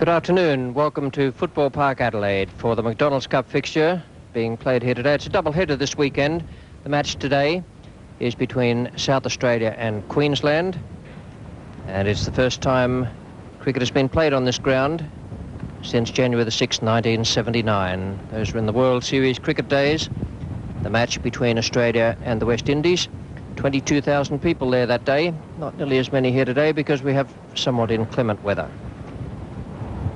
Good afternoon. Welcome to Football Park Adelaide for the McDonald's Cup fixture being played here today. It's a double-header this weekend. The match today is between South Australia and Queensland, and it's the first time cricket has been played on this ground since January the 6th, 1979. Those were in the World Series cricket days. The match between Australia and the West Indies. 22,000 people there that day. Not nearly as many here today because we have somewhat inclement weather.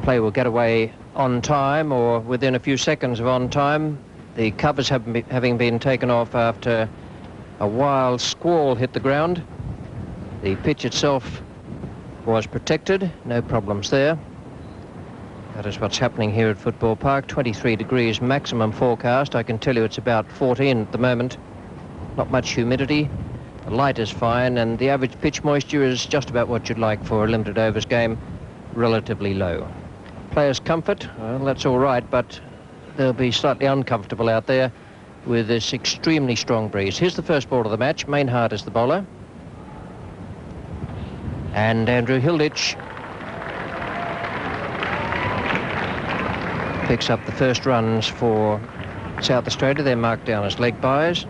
Play will get away on time or within a few seconds of on time. The covers having been taken off after a wild squall hit the ground. The pitch itself was protected, no problems there. That is what's happening here at Football Park. 23 degrees maximum forecast. I can tell you it's about 14 at the moment. Not much humidity. The light is fine, and the average pitch moisture is just about what you'd like for a limited overs game, relatively low. Players' comfort, well, that's all right, but they'll be slightly uncomfortable out there with this extremely strong breeze. Here's the first ball of the match. Mainhardt is the bowler. And Andrew Hilditch picks up the first runs for South Australia. They're marked down as leg byes.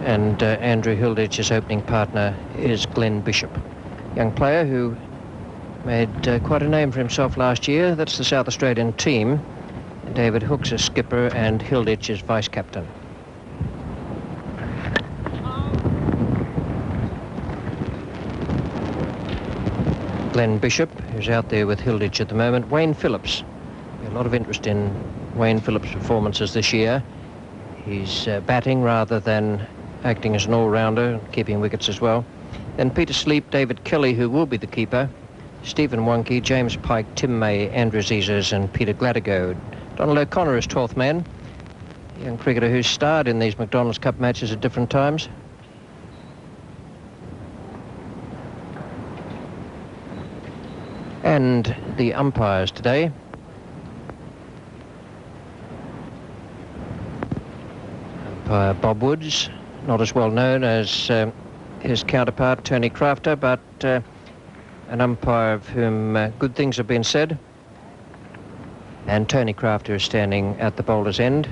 And Andrew Hilditch's opening partner is Glen Bishop. Young player who made quite a name for himself last year. That's the South Australian team. David Hookes is skipper and Hilditch is vice-captain. Glen Bishop, who's out there with Hilditch at the moment. Wayne Phillips. A lot of interest in Wayne Phillips' performances this year. He's batting rather than acting as an all-rounder, keeping wickets as well. Then Peter Sleep, David Kelly, who will be the keeper, Stephen Wonke, James Pike, Tim May, Andrew Zezas and Peter Gladigo. Donald O'Connor is 12th man, a young cricketer who's starred in these McDonald's Cup matches at different times. And the umpires today. Umpire Bob Woods, not as well known as his counterpart Tony Crafter, but an umpire of whom good things have been said. And Tony Crafter is standing at the bowler's end.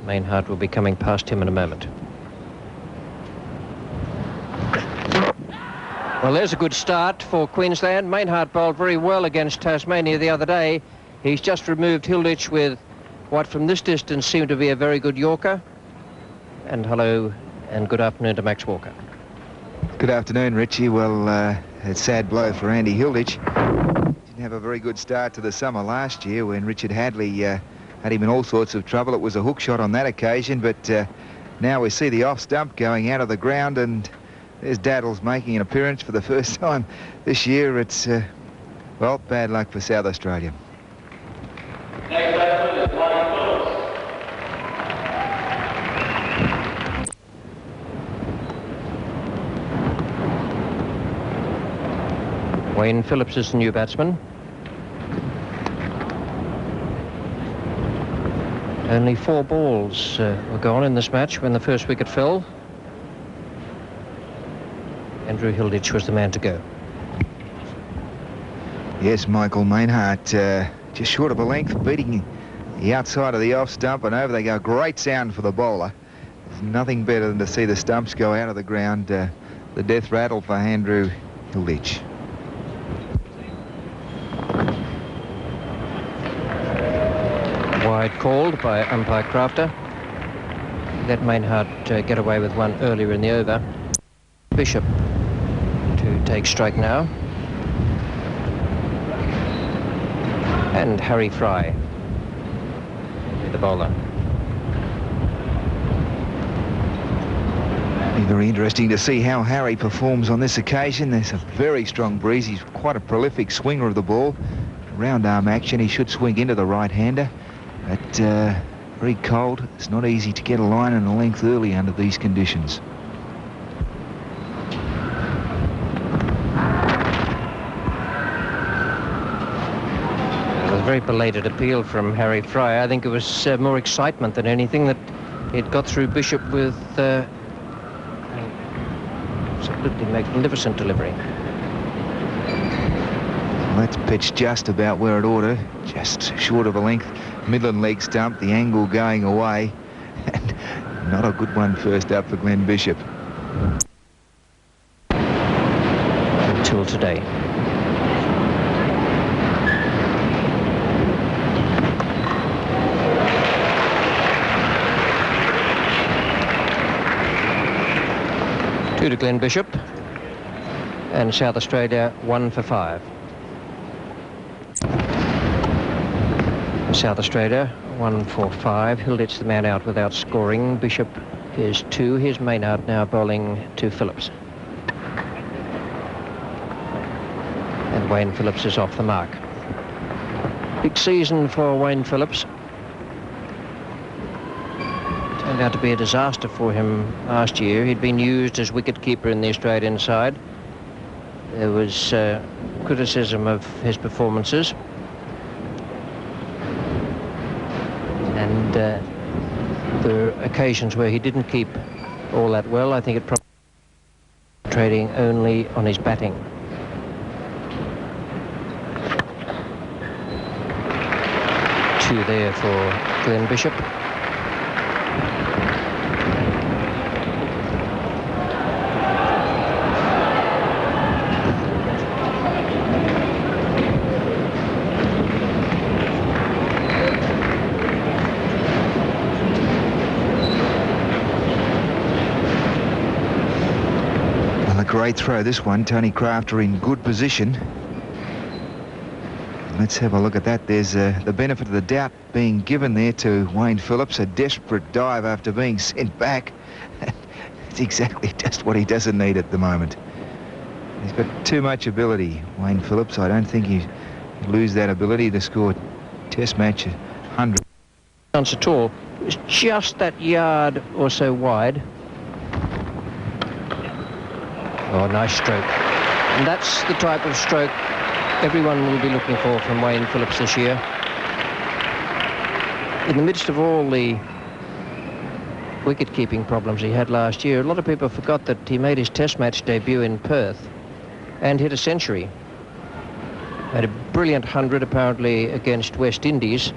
Mainhardt will be coming past him in a moment. Well, there's a good start for Queensland. Mainhardt bowled very well against Tasmania the other day. He's just removed Hilditch with what from this distance seemed to be a very good Yorker. And hello and good afternoon to Max Walker. Good afternoon, Richie. Well, a sad blow for Andy Hilditch. Didn't have a very good start to the summer last year when Richard Hadley had him in all sorts of trouble. It was a hook shot on that occasion, but now we see the off stump going out of the ground, and there's Daddles making an appearance for the first time this year. It's, well, bad luck for South Australia. Next batsman is Phillips. Wayne Phillips is the new batsman. Only 4 balls were gone in this match when the first wicket fell. Andrew Hilditch was the man to go. Yes, Michael Mainhardt just short of a length, beating the outside of the off stump, and over they go. Great sound for the bowler. There's nothing better than to see the stumps go out of the ground. The death rattle for Andrew Hilditch. Wide called by umpire Crafter. Let Mainhardt get away with one earlier in the over. Bishop to take strike now. And Harry Fry, the bowler. Be very interesting to see how Harry performs on this occasion. There's a very strong breeze. He's quite a prolific swinger of the ball. Round arm action. He should swing into the right-hander. But very cold. It's not easy to get a line and a length early under these conditions. It was a very belated appeal from Harry Fry. I think it was more excitement than anything that he'd got through Bishop with absolutely magnificent delivery. Well, that's pitched just about where it ought to, just short of a length. Midland leg stump, the angle going away, and not a good one first up for Glen Bishop. Until today. Two to Glen Bishop, and South Australia 1 for 5. South Australia 1 for 5. Hilditch the man out without scoring. Bishop is 2. Here's Maynard now bowling to Phillips. And Wayne Phillips is off the mark. Big season for Wayne Phillips. Turned out to be a disaster for him last year. He'd been used as wicket-keeper in the Australian side. There was criticism of his performances. And there were occasions where he didn't keep all that well. I think it probably trading only on his batting. Two there for Glen Bishop. Great throw, this one. Tony Crafter in good position. Let's have a look at that. There's the benefit of the doubt being given there to Wayne Phillips. A desperate dive after being sent back. It's exactly just what he doesn't need at the moment. He's got too much ability, Wayne Phillips. I don't think he'd lose that ability to score Test match 100. Chance at all. It was just that yard or so wide. Oh, nice stroke. And that's the type of stroke everyone will be looking for from Wayne Phillips this year. In the midst of all the wicket-keeping problems he had last year, a lot of people forgot that he made his Test match debut in Perth and hit a century. Had a brilliant 100 apparently against West Indies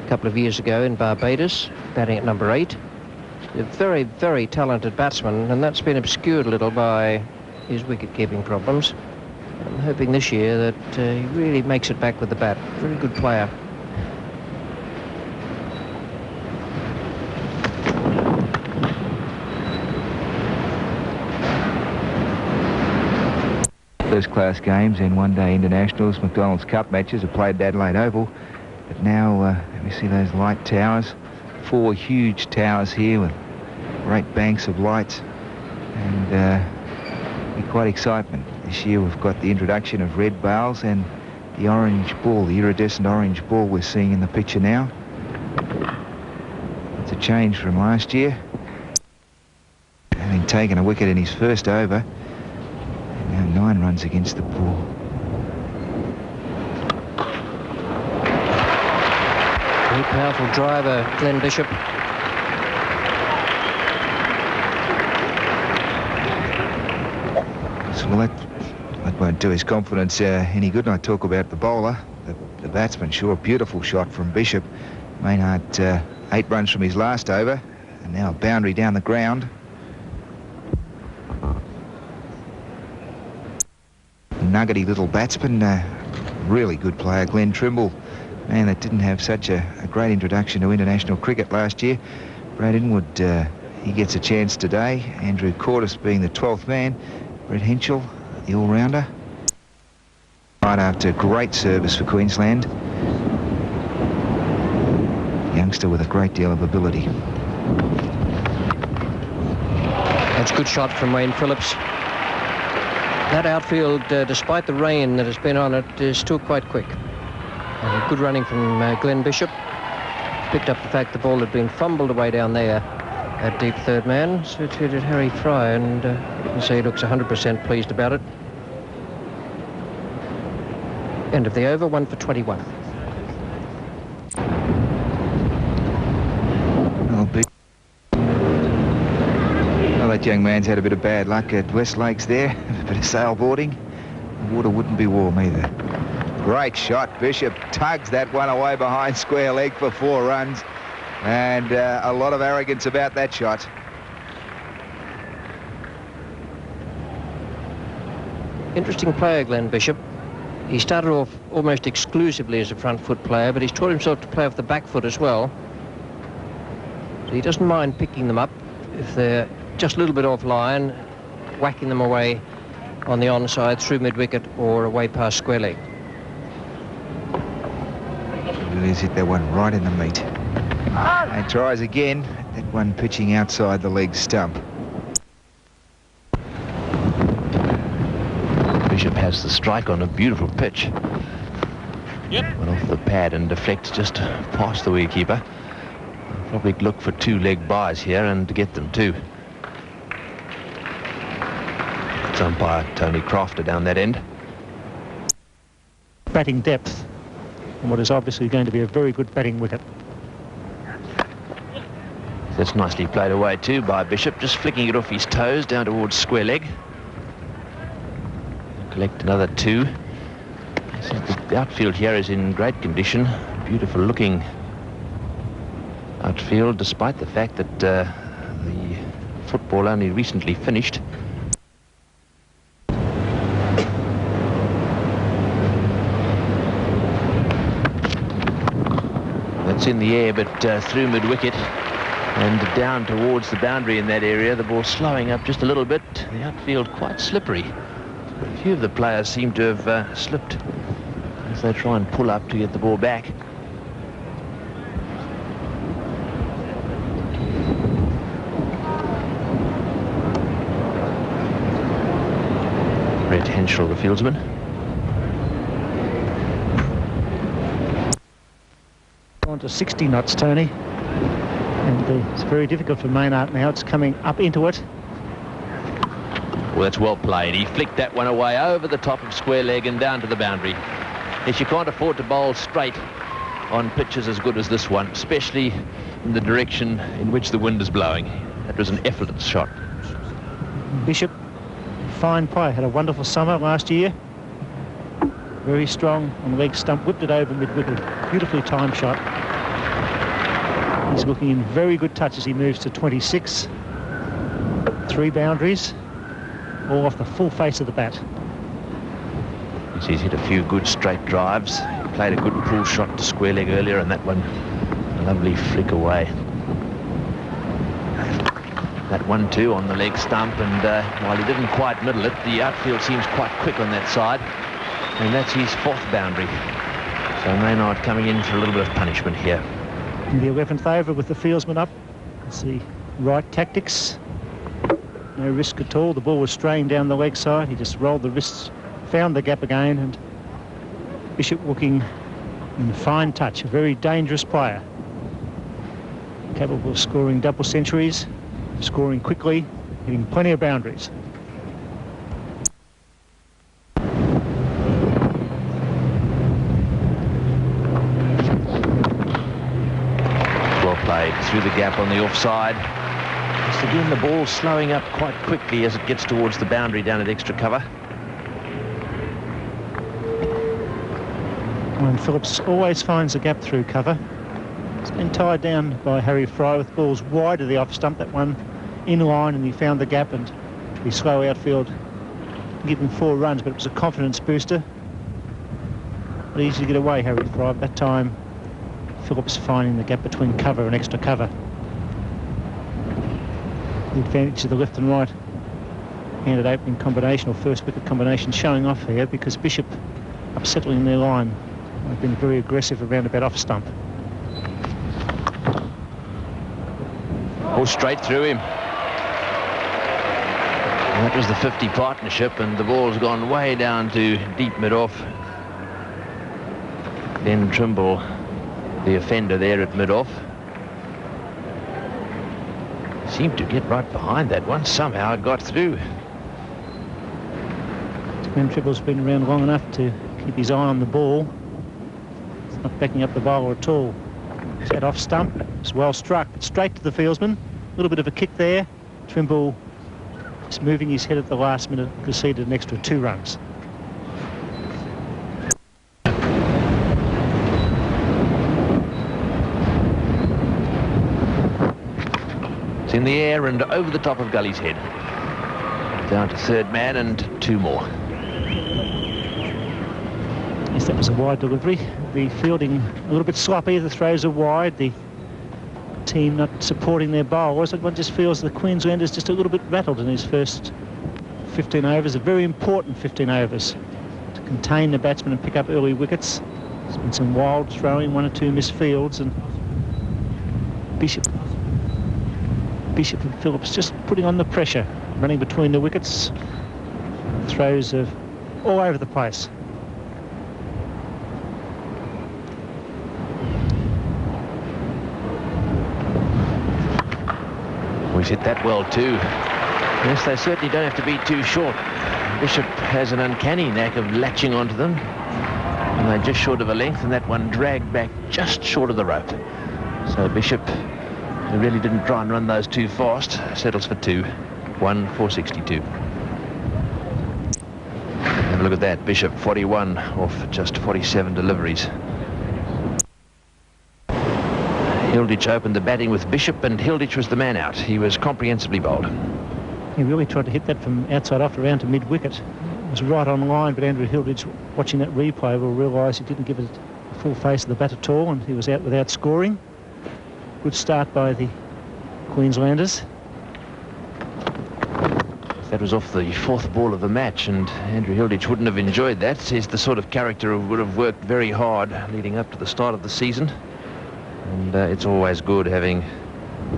a couple of years ago in Barbados, batting at number 8. A very, very talented batsman, and that's been obscured a little by his wicket-keeping problems. I'm hoping this year that he really makes it back with the bat. Very good player. First-class games and one-day internationals, McDonald's Cup matches are played at Adelaide Oval. But now, let me see those light towers. 4 huge towers here with great banks of lights, and quite excitement. This year we've got the introduction of red bales and the orange ball, the iridescent orange ball we're seeing in the picture now. It's a change from last year. Having taken a wicket in his first over, and now 9 runs against the ball. Very powerful driver, Glen Bishop. Well, that won't do his confidence any good. And I talk about the bowler, the batsman. Sure, beautiful shot from Bishop. Maynard 8 runs from his last over, and now a boundary down the ground. Nuggety little batsman, really good player, Glen Trumbull. Man, that didn't have such a great introduction to international cricket last year. Brad Inwood, he gets a chance today. Andrew Cortis being the 12th man. Brett Henschel, the all-rounder. Right after great service for Queensland. Youngster with a great deal of ability. That's a good shot from Wayne Phillips. That outfield, despite the rain that has been on it, is still quite quick. And good running from Glen Bishop. Picked up the fact the ball had been fumbled away down there at deep third man. So too did Harry Fry, and you can see he looks 100% pleased about it. End of the over, 1 for 21. Well, that young man's had a bit of bad luck at West Lakes there. A bit of sailboarding. water wouldn't be warm either. Great shot. Bishop tugs that one away behind square leg for 4 runs. And a lot of arrogance about that shot. Interesting player, Glen Bishop. He started off almost exclusively as a front foot player, but he's taught himself to play off the back foot as well. So he doesn't mind picking them up if they're just a little bit offline, whacking them away on the onside through mid-wicket or away past square leg. He's hit that one right in the meat. And tries again. That one pitching outside the leg stump. Bishop has the strike on a beautiful pitch. Yep. Went off the pad and deflects just past the wicketkeeper. Probably look for 2-leg buys here and to get them too. It's umpire Tony Crafter down that end. Batting depth and what is obviously going to be a very good batting wicket. That's nicely played away too by Bishop, just flicking it off his toes down towards square leg. Collect another 2. The outfield here is in great condition. Beautiful looking outfield, despite the fact that the football only recently finished. That's in the air, but through mid-wicket and down towards the boundary in that area. The ball slowing up just a little bit. The outfield quite slippery. A few of the players seem to have slipped as they try and pull up to get the ball back. Brett Henschel, the fieldsman. On to 60 knots, Tony. And it's very difficult for Maynard now. It's coming up into it. Well, that's well played. He flicked that one away over the top of square leg and down to the boundary. Yes, you can't afford to bowl straight on pitches as good as this one, especially in the direction in which the wind is blowing. That was an effortless shot. Bishop, fine player, had a wonderful summer last year. Very strong on the leg stump, whipped it over mid-wicket. Beautifully timed shot. He's looking in very good touch as he moves to 26. 3 boundaries, all off the full face of the bat. He's hit a few good straight drives. He played a good pull shot to square leg earlier, and that one, a lovely flick away. That one too on the leg stump, and while he didn't quite middle it, the outfield seems quite quick on that side, and that's his 4th boundary. So Maynard coming in for a little bit of punishment here. In the 11th over with the fieldsman up. It's the right tactics. No risk at all. The ball was straying down the leg side. He just rolled the wrists, found the gap again, and Bishop looking in fine touch. A very dangerous player. Capable of scoring double centuries, scoring quickly, hitting plenty of boundaries. Through the gap on the offside. Just again, the ball slowing up quite quickly as it gets towards the boundary down at extra cover. And Phillips always finds a gap through cover. It's been tied down by Harry Fry with balls wide of the off stump. That one in line, and he found the gap, and the slow outfield give him 4 runs, but it was a confidence booster. But easy to get away, Harry Fry. At that time, Phillips finding the gap between cover and extra cover. The advantage of the left and right handed opening combination, or first wicket combination, showing off here because Bishop, upsettling their line, have been very aggressive around about off stump. All straight through him. And that was the 50 partnership, and the ball's gone way down to deep mid-off. Glen Trumbull, the offender there at mid-off. Seemed to get right behind that one. Somehow it got through. Glen Trumble's been around long enough to keep his eye on the ball. It's not backing up the bowler at all. It's that off stump. It's well struck, but straight to the fieldsman. A little bit of a kick there. Trimble just moving his head at the last minute, conceded an extra 2 runs. in the air and over the top of Gully's head. Down to third man and 2 more. Yes, that was a wide delivery. The fielding a little bit sloppy. The throws are wide. The team not supporting their bowlers. One just feels the Queenslanders just a little bit rattled in his first 15 overs. A very important 15 overs to contain the batsmen and pick up early wickets. There's been some wild throwing, 1 or 2 missed fields, and Bishop and Phillips just putting on the pressure, running between the wickets. Throws of all over the place. He's hit that well too. Yes, they certainly don't have to be too short. Bishop has an uncanny knack of latching onto them. And they're just short of a length, and that one dragged back just short of the rope. So Bishop, who really didn't try and run those too fast, settles for 2. 1/462. Have a look at that. Bishop 41 off just 47 deliveries. Hilditch opened the batting with Bishop, and Hilditch was the man out. He was comprehensively bowled. He really tried to hit that from outside off around to mid-wicket. It was right on line, but Andrew Hilditch, watching that replay, will realise he didn't give it a full face of the bat at all, and he was out without scoring. Good start by the Queenslanders. That was off the 4th ball of the match, and Andrew Hilditch wouldn't have enjoyed that. He's the sort of character who would have worked very hard leading up to the start of the season. And it's always good having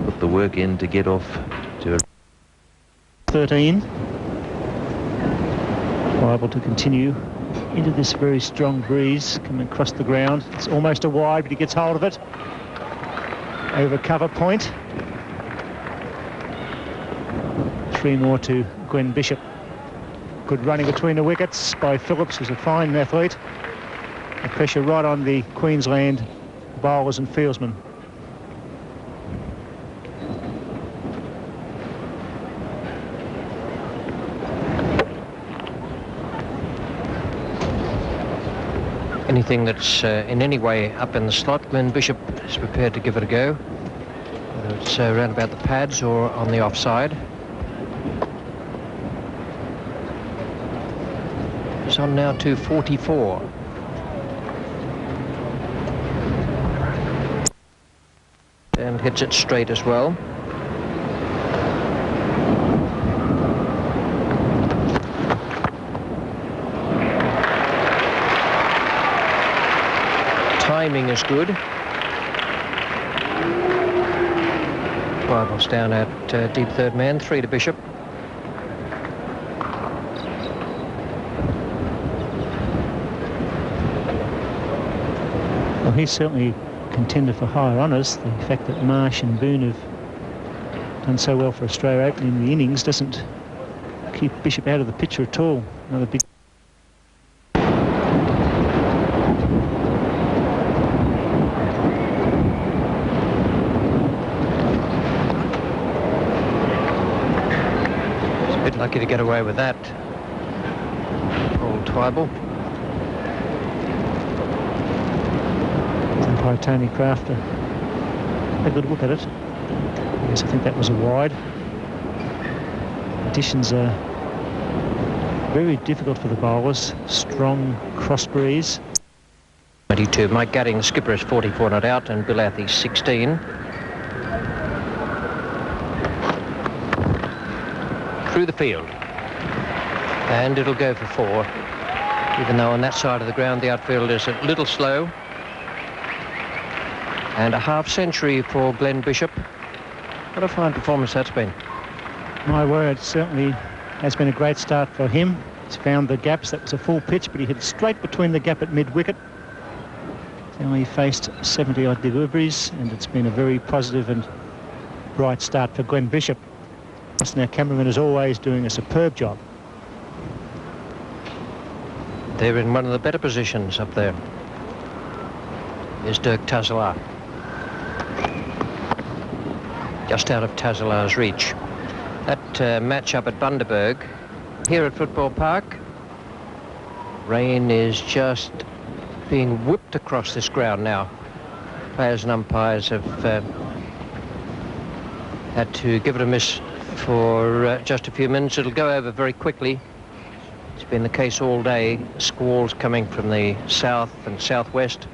put the work in to get off to a 13. Liable to continue into this very strong breeze coming across the ground. It's almost a wide, but he gets hold of it. Over cover point. 3 more to Glen Bishop. Good running between the wickets by Phillips, who's a fine athlete. The pressure right on the Queensland bowlers and fieldsmen. Anything that's in any way up in the slot, Glen Bishop is prepared to give it a go, whether it's around about the pads or on the offside. It's on now to 44. And hits it straight as well. Timing is good. Rivals down at deep third man, 3 to Bishop. Well, he's certainly contender for higher honours. The fact that Marsh and Boone have done so well for Australia opening the innings doesn't keep Bishop out of the picture at all. Another big... He's a bit lucky to get away with that. Old Twyble. By Tony Crafter. A good look at it. Yes, I think that was a wide. Conditions are very difficult for the bowlers. Strong cross breeze. 22. Mike Gadding, the skipper, is 44 not out, and Bill Athey 16. Through the field. And it'll go for 4. Even though on that side of the ground the outfield is a little slow. And a half century for Glen Bishop. What a fine performance that's been. My word, certainly has been a great start for him. He's found the gaps. That was a full pitch, but he hit straight between the gap at mid-wicket. He's only faced 70-odd deliveries, and it's been a very positive and bright start for Glen Bishop. Our cameraman is always doing a superb job. They're in one of the better positions up there. Is Dirk Tazalar. Just out of Tazalar's reach. That match up at Bundaberg. Here at Football Park, rain is just being whipped across this ground now. Players and umpires have had to give it a miss for just a few minutes. It'll go over very quickly. It's been the case all day. Squalls coming from the south and southwest.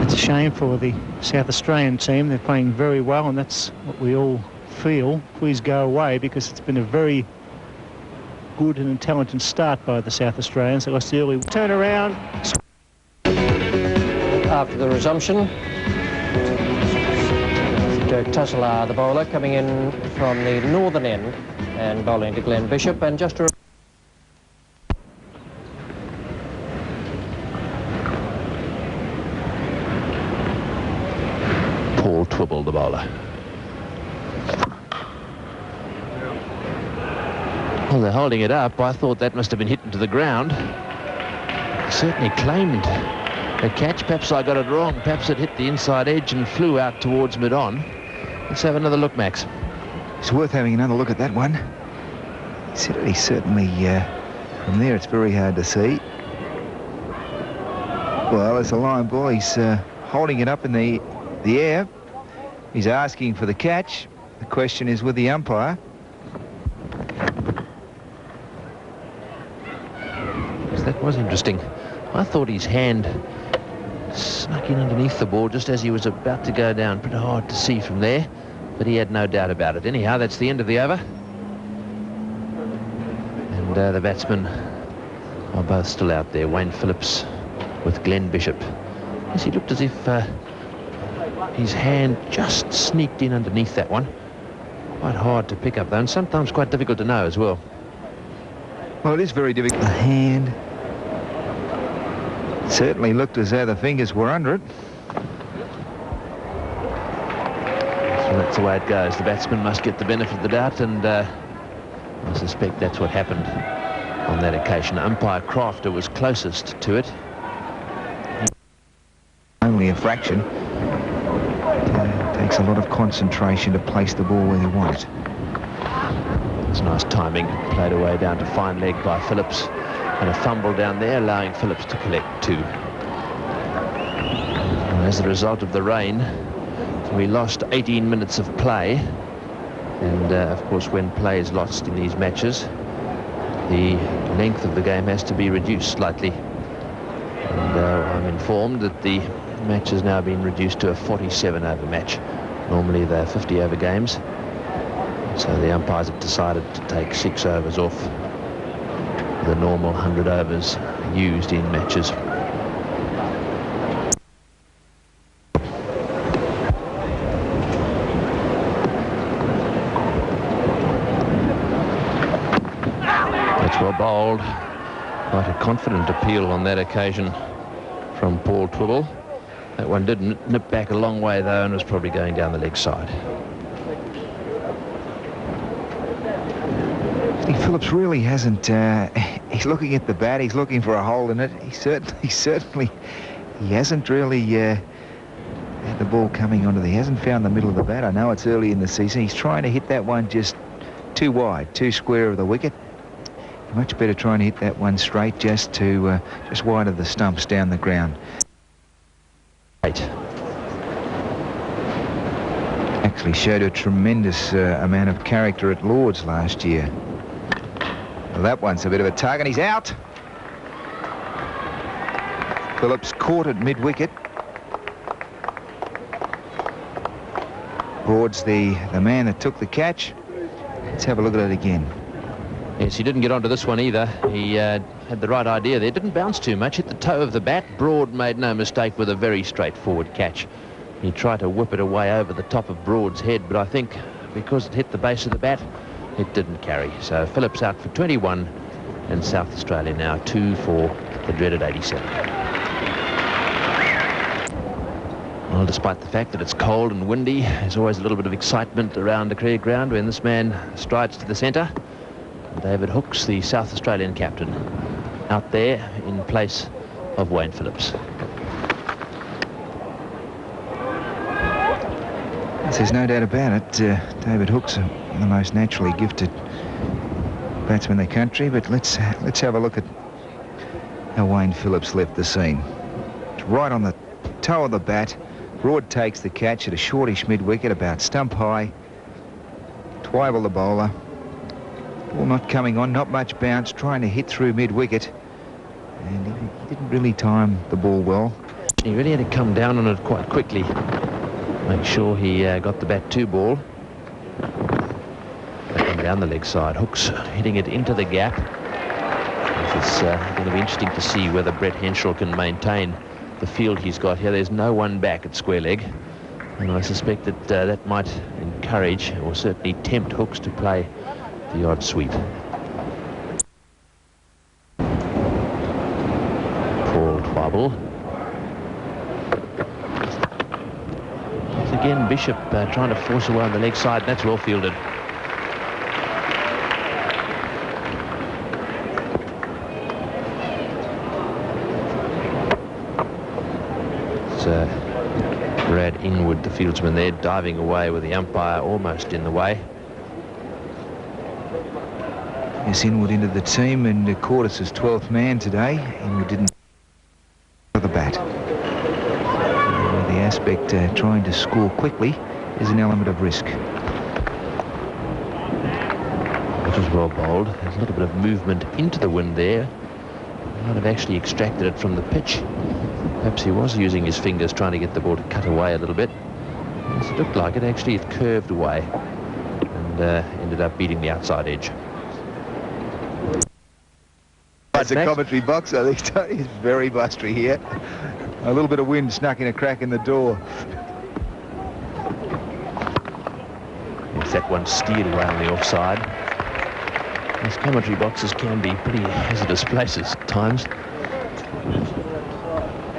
It's a shame for the South Australian team. They're playing very well, and that's what we all feel. Please go away, because it's been a very good and intelligent start by the South Australians. They lost the early turnaround. After the resumption, Dirk Tusselaar, the bowler, coming in from the northern end and bowling to Glen Bishop. And just a Paul Trumbull, the bowler. Well, they're holding it up. I thought that must have been hit into the ground. He certainly claimed a catch. Perhaps I got it wrong. Perhaps it hit the inside edge and flew out towards mid-on. Let's have another look, Max. It's worth having another look at that one. He certainly, from there, it's very hard to see. Well, it's a line ball. He's holding it up in the air. He's asking for the catch. The question is with the umpire. That was interesting. I thought his hand snuck in underneath the ball just as he was about to go down. Pretty hard to see from there, but he had no doubt about it. Anyhow, that's the end of the over. And the batsmen are both still out there. Wayne Phillips with Glen Bishop. Yes, he looked as if his hand just sneaked in underneath that one. Quite hard to pick up, though, and sometimes quite difficult to know as well. Well, it is very difficult. The hand certainly looked as though the fingers were under it. So that's the way it goes. The batsman must get the benefit of the doubt, and I suspect that's what happened on that occasion. Umpire Crafter was closest to it. Only a fraction. It takes a lot of concentration to place the ball where you want it. It's nice timing. Played away down to fine leg by Phillips. And a fumble down there, allowing Phillips to collect 2. And as a result of the rain, we lost 18 minutes of play. And, of course, when play is lost in these matches, the length of the game has to be reduced slightly. And I'm informed that the match has now been reduced to a 47-over match. Normally they're 50-over games. So the umpires have decided to take 6 overs off the normal 100 overs used in matches. That's well bowled. Quite a confident appeal on that occasion from Paul Trumbull. That one did nip back a long way, though, and was probably going down the leg side. Phillips really hasn't, he's looking at the bat, he's looking for a hole in it. He certainly hasn't really had the ball coming onto he hasn't found the middle of the bat. I know it's early in the season. He's trying to hit that one just too wide, too square of the wicket. Much better trying to hit that one straight, just wide of the stumps down the ground. 8. Actually showed a tremendous amount of character at Lord's last year. Well, that one's a bit of a tug, and he's out. Phillips caught at mid-wicket. Broad's the man that took the catch. Let's have a look at it again. Yes, he didn't get onto this one either. He had the right idea there. Didn't bounce too much. Hit the toe of the bat. Broad made no mistake with a very straightforward catch. He tried to whip it away over the top of Broad's head, but I think because it hit the base of the bat, it didn't carry. So Phillips out for 21, and South Australia now 2 for the dreaded 87. Well, despite the fact that it's cold and windy, there's always a little bit of excitement around the cricket ground when this man strides to the centre. David Hooks, the South Australian captain, out there in place of Wayne Phillips. There's no doubt about it. David Hooks, the most naturally gifted batsman in the country. But let's have a look at how Wayne Phillips left the scene. Right on the toe of the bat. Broad takes the catch at a shortish mid-wicket, about stump high. Twyvell the bowler. Ball not coming on, not much bounce, trying to hit through mid-wicket. And he didn't really time the ball well. He really had to come down on it quite quickly. Make sure he got the bat to ball. Back down the leg side. Hooks hitting it into the gap. It's going to be interesting to see whether Brett Henschel can maintain the field he's got here. There's no one back at square leg, and I suspect that that might encourage or certainly tempt Hooks to play the odd sweep. Paul Twyvell. Once again, Bishop trying to force away on the leg side. That's well fielded. Brad Inwood, the fieldsman there, diving away with the umpire almost in the way. Yes, Inwood into the team, and Cordes' 12th man today. Inwood didn't for the bat. The aspect trying to score quickly is an element of risk. Which was well bowled. There's a little bit of movement into the wind there. Might have actually extracted it from the pitch. Perhaps he was using his fingers trying to get the ball to cut away a little bit. It looked like it. Actually, it curved away and ended up beating the outside edge. That's a commentary box, I think. Tony is very blustery here. A little bit of wind snuck in a crack in the door. If that one steered away on the offside. These commentary boxes can be pretty hazardous places at times.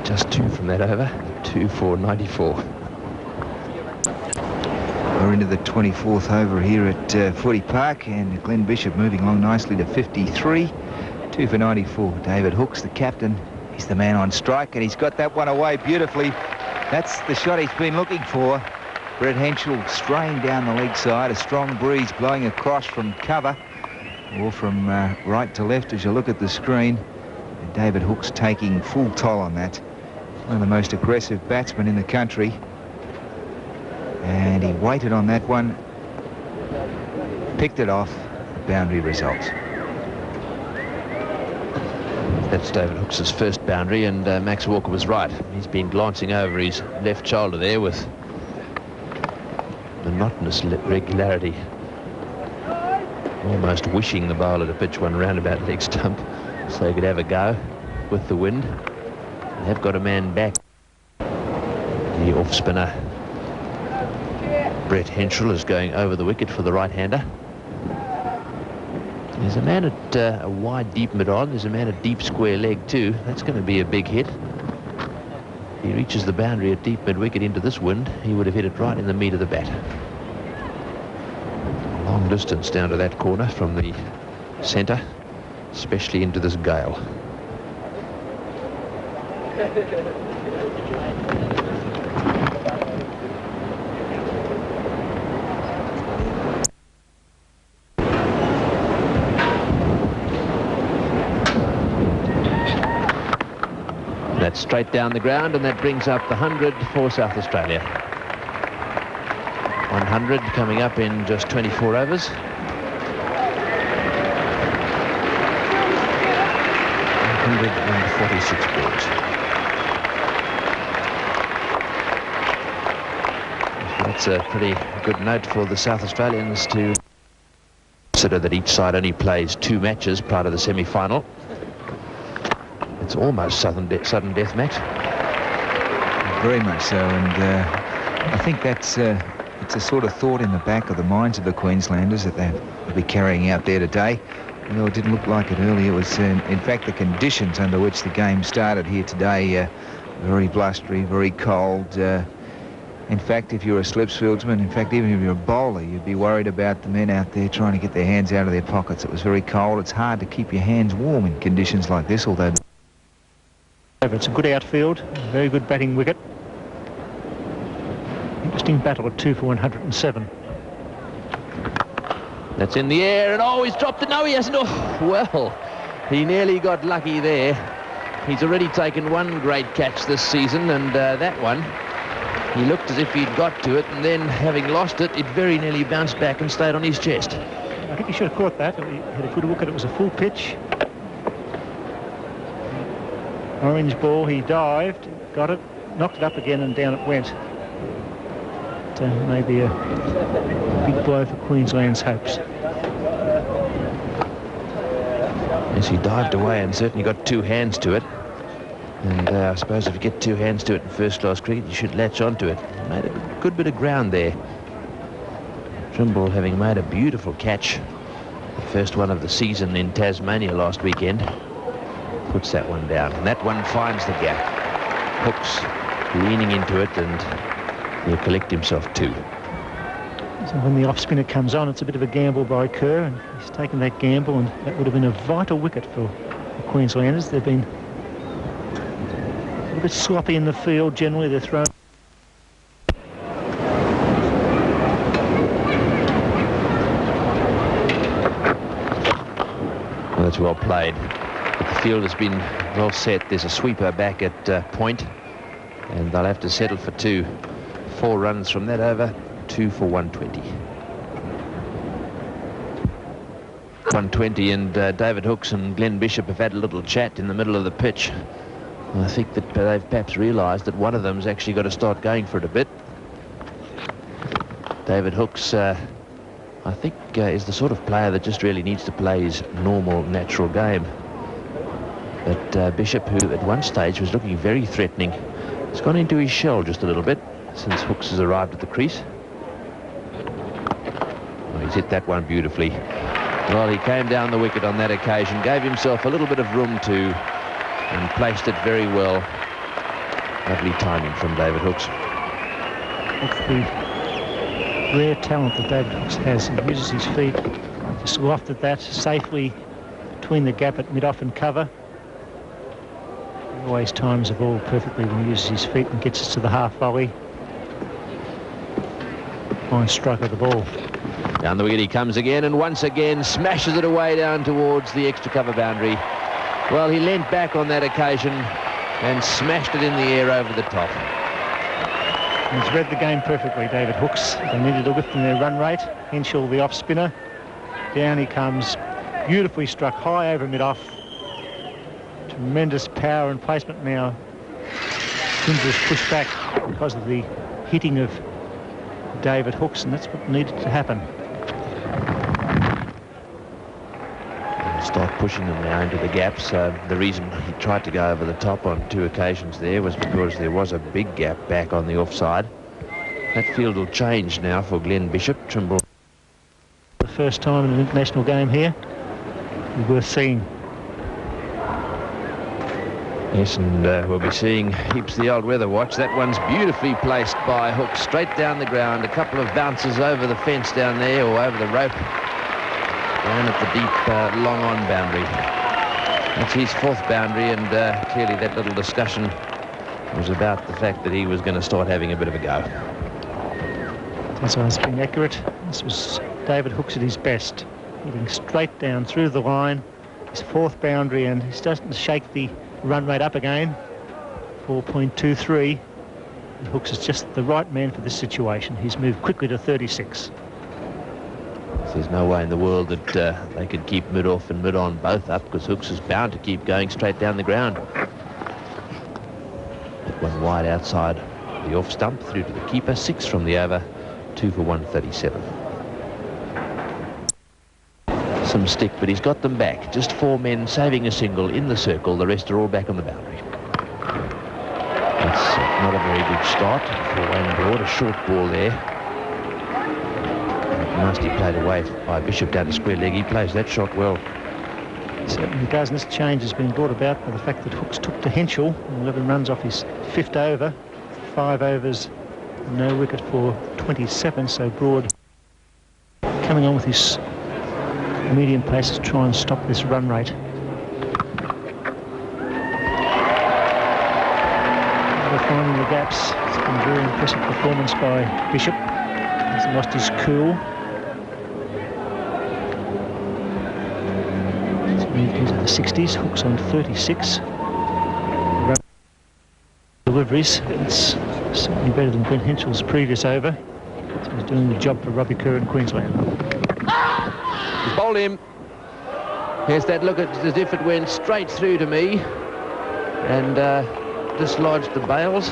Just 2 from that over. 2 for 94. We're into the 24th over here at Footy Park, and Glen Bishop moving along nicely to 53. 2 for 94. David Hooks, the captain, he's the man on strike, and he's got that one away beautifully. That's the shot he's been looking for. Brett Henschel straying down the leg side, a strong breeze blowing across from cover, or from right to left as you look at the screen. And David Hooks taking full toll on that. One of the most aggressive batsmen in the country. And he waited on that one, picked it off, boundary result. That's David Hooks' first boundary, and Max Walker was right. He's been glancing over his left shoulder there with monotonous regularity, almost wishing the bowler to pitch one roundabout leg stump so he could have a go with the wind. They have got a man back. The off-spinner Brett Henschel is going over the wicket for the right-hander. There's a man at a wide deep mid-on. There's a man at deep square leg too. That's going to be a big hit. He reaches the boundary at deep mid-wicket into this wind. He would have hit it right in the meat of the bat. A long distance down to that corner from the centre, especially into this gale. That's straight down the ground, and that brings up the 100 for South Australia. 100 coming up in just 24 overs. 146 balls. That's a pretty good note for the South Australians to consider that each side only plays 2 matches prior to the semi-final. It's almost sudden death match. Very much so, and I think that's it's a sort of thought in the back of the minds of the Queenslanders that they'll be carrying out there today. Although it didn't look like it earlier. It was, in fact, the conditions under which the game started here today, very blustery, very cold. In fact, if you're a slips fieldsman, in fact, even if you're a bowler, you'd be worried about the men out there trying to get their hands out of their pockets. It was very cold. It's hard to keep your hands warm in conditions like this, although... It's a good outfield, very good batting wicket. Interesting battle at 2 for 107. That's in the air, and oh, he's dropped it. No, he hasn't. Oh, well, he nearly got lucky there. He's already taken one great catch this season, and that one, he looked as if he'd got to it, and then, having lost it, it very nearly bounced back and stayed on his chest. I think he should have caught that. He had a good look at it. It was a full pitch. Orange ball, he dived, got it, knocked it up again, and down it went. Maybe a big blow for Queensland's hopes. Yes, he dived away and certainly got two hands to it. And I suppose if you get two hands to it in first-class cricket, you should latch onto it. Made a good bit of ground there. Trumbull, having made a beautiful catch, the first one of the season in Tasmania last weekend, puts that one down. And that one finds the gap. Hooks leaning into it, and he'll collect himself two. So when the off-spinner comes on, it's a bit of a gamble by Kerr, and he's taken that gamble, and that would have been a vital wicket for the Queenslanders. They've been a little bit sloppy in the field. Generally, they're thrown. Well, that's well played. But the field has been well set. There's a sweeper back at point, and they'll have to settle for two. 4 runs from that over, 2 for 120. 120, and David Hooks and Glen Bishop have had a little chat in the middle of the pitch. I think that they've perhaps realised that one of them's actually got to start going for it a bit. David Hooks, I think, is the sort of player that just really needs to play his normal, natural game. But Bishop, who at one stage was looking very threatening, has gone into his shell just a little bit since Hooks has arrived at the crease. Oh, he's hit that one beautifully. Well, he came down the wicket on that occasion, gave himself a little bit of room to, and placed it very well. Lovely timing from David Hooks. That's the rare talent that David Hooks has. He uses his feet, just lofted that safely between the gap at mid-off and cover. He always times the ball perfectly when he uses his feet and gets us to the half volley. Fine strike of the ball. Down the wicket he comes again, and once again smashes it away down towards the extra cover boundary. Well, he leant back on that occasion and smashed it in the air over the top. He's read the game perfectly, David Hooks. They needed a lift in their run rate. Henschel, the off-spinner. Down he comes, beautifully struck high over mid-off. Tremendous power and placement now. Trumbull's pushed back because of the hitting of David Hooks, and that's what needed to happen. Start pushing them now into the gaps. The reason he tried to go over the top on 2 occasions there was because there was a big gap back on the offside. That field will change now for Glen Bishop. Trumbull. The first time in an international game here. It's worth seeing. Yes, and we'll be seeing heaps the old weather watch. That one's beautifully placed by Hooks, straight down the ground. A couple of bounces over the fence down there, or over the rope, down at the deep long on boundary. That's his 4th boundary, and clearly that little discussion was about the fact that he was going to start having a bit of a go. That's why it's been accurate. This was David Hooks at his best, hitting straight down through the line. His 4th boundary, and he's starting to shake the run rate up again. 4.23. Hooks is just the right man for this situation. He's moved quickly to 36. There's no way in the world that they could keep mid-off and mid-on both up, because Hooks is bound to keep going straight down the ground. One wide outside the off stump through to the keeper. 6 from the over, 2 for 137. Some stick, but he's got them back. Just 4 men saving a single in the circle. The rest are all back on the boundary. That's not a very good start for Wayne Broad. A short ball there. Nicely played away by Bishop down to square leg. He plays that shot well. Certainly does, and this change has been brought about by the fact that Hooks took to Henschel. 11 runs off his 5th over. 5 overs, no wicket for 27, so Broad coming on with his medium pace to try and stop this run rate. Finding the gaps. It's been a very impressive performance by Bishop. He's lost his cool. He's moved into the 60s. Hooks on 36. deliveries. It's certainly better than Glenn Henschel's previous over. So he's doing the job for Robbie Kerr in Queensland. He's bowled him. Here's that look as if it went straight through to me and dislodged the bails.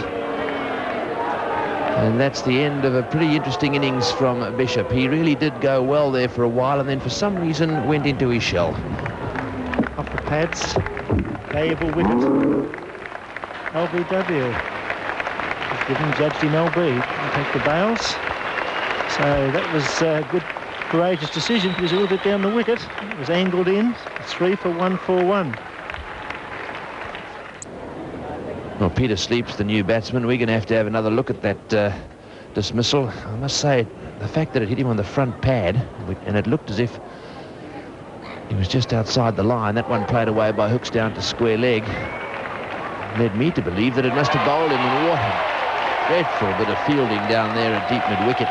And that's the end of a pretty interesting innings from Bishop. He really did go well there for a while and then for some reason went into his shell. Off the pads, playable wicket. LBW has given Judge MLB to take the bails. So that was a good, courageous decision because he a little bit down the wicket. It was angled in, 3 for 141. Well, Peter Sleep's the new batsman. We're going to have another look at that dismissal. I must say, the fact that it hit him on the front pad, and it looked as if he was just outside the line, that one played away by hooks down to square leg, led me to believe that it must have bowled him, and what a dreadful bit of fielding down there at deep mid-wicket.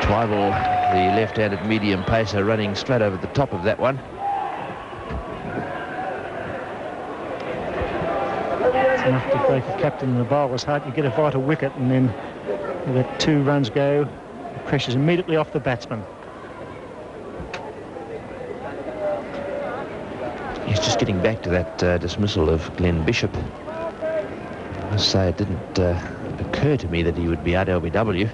Twyvall, the left-handed medium pacer, running straight over the top of that one. Enough to break a captain in the bowler's heart. You get a vital wicket and then you let 2 runs go. The pressure's immediately off the batsman. He's just getting back to that dismissal of Glen Bishop. I must say it didn't occur to me that he would be out LBW,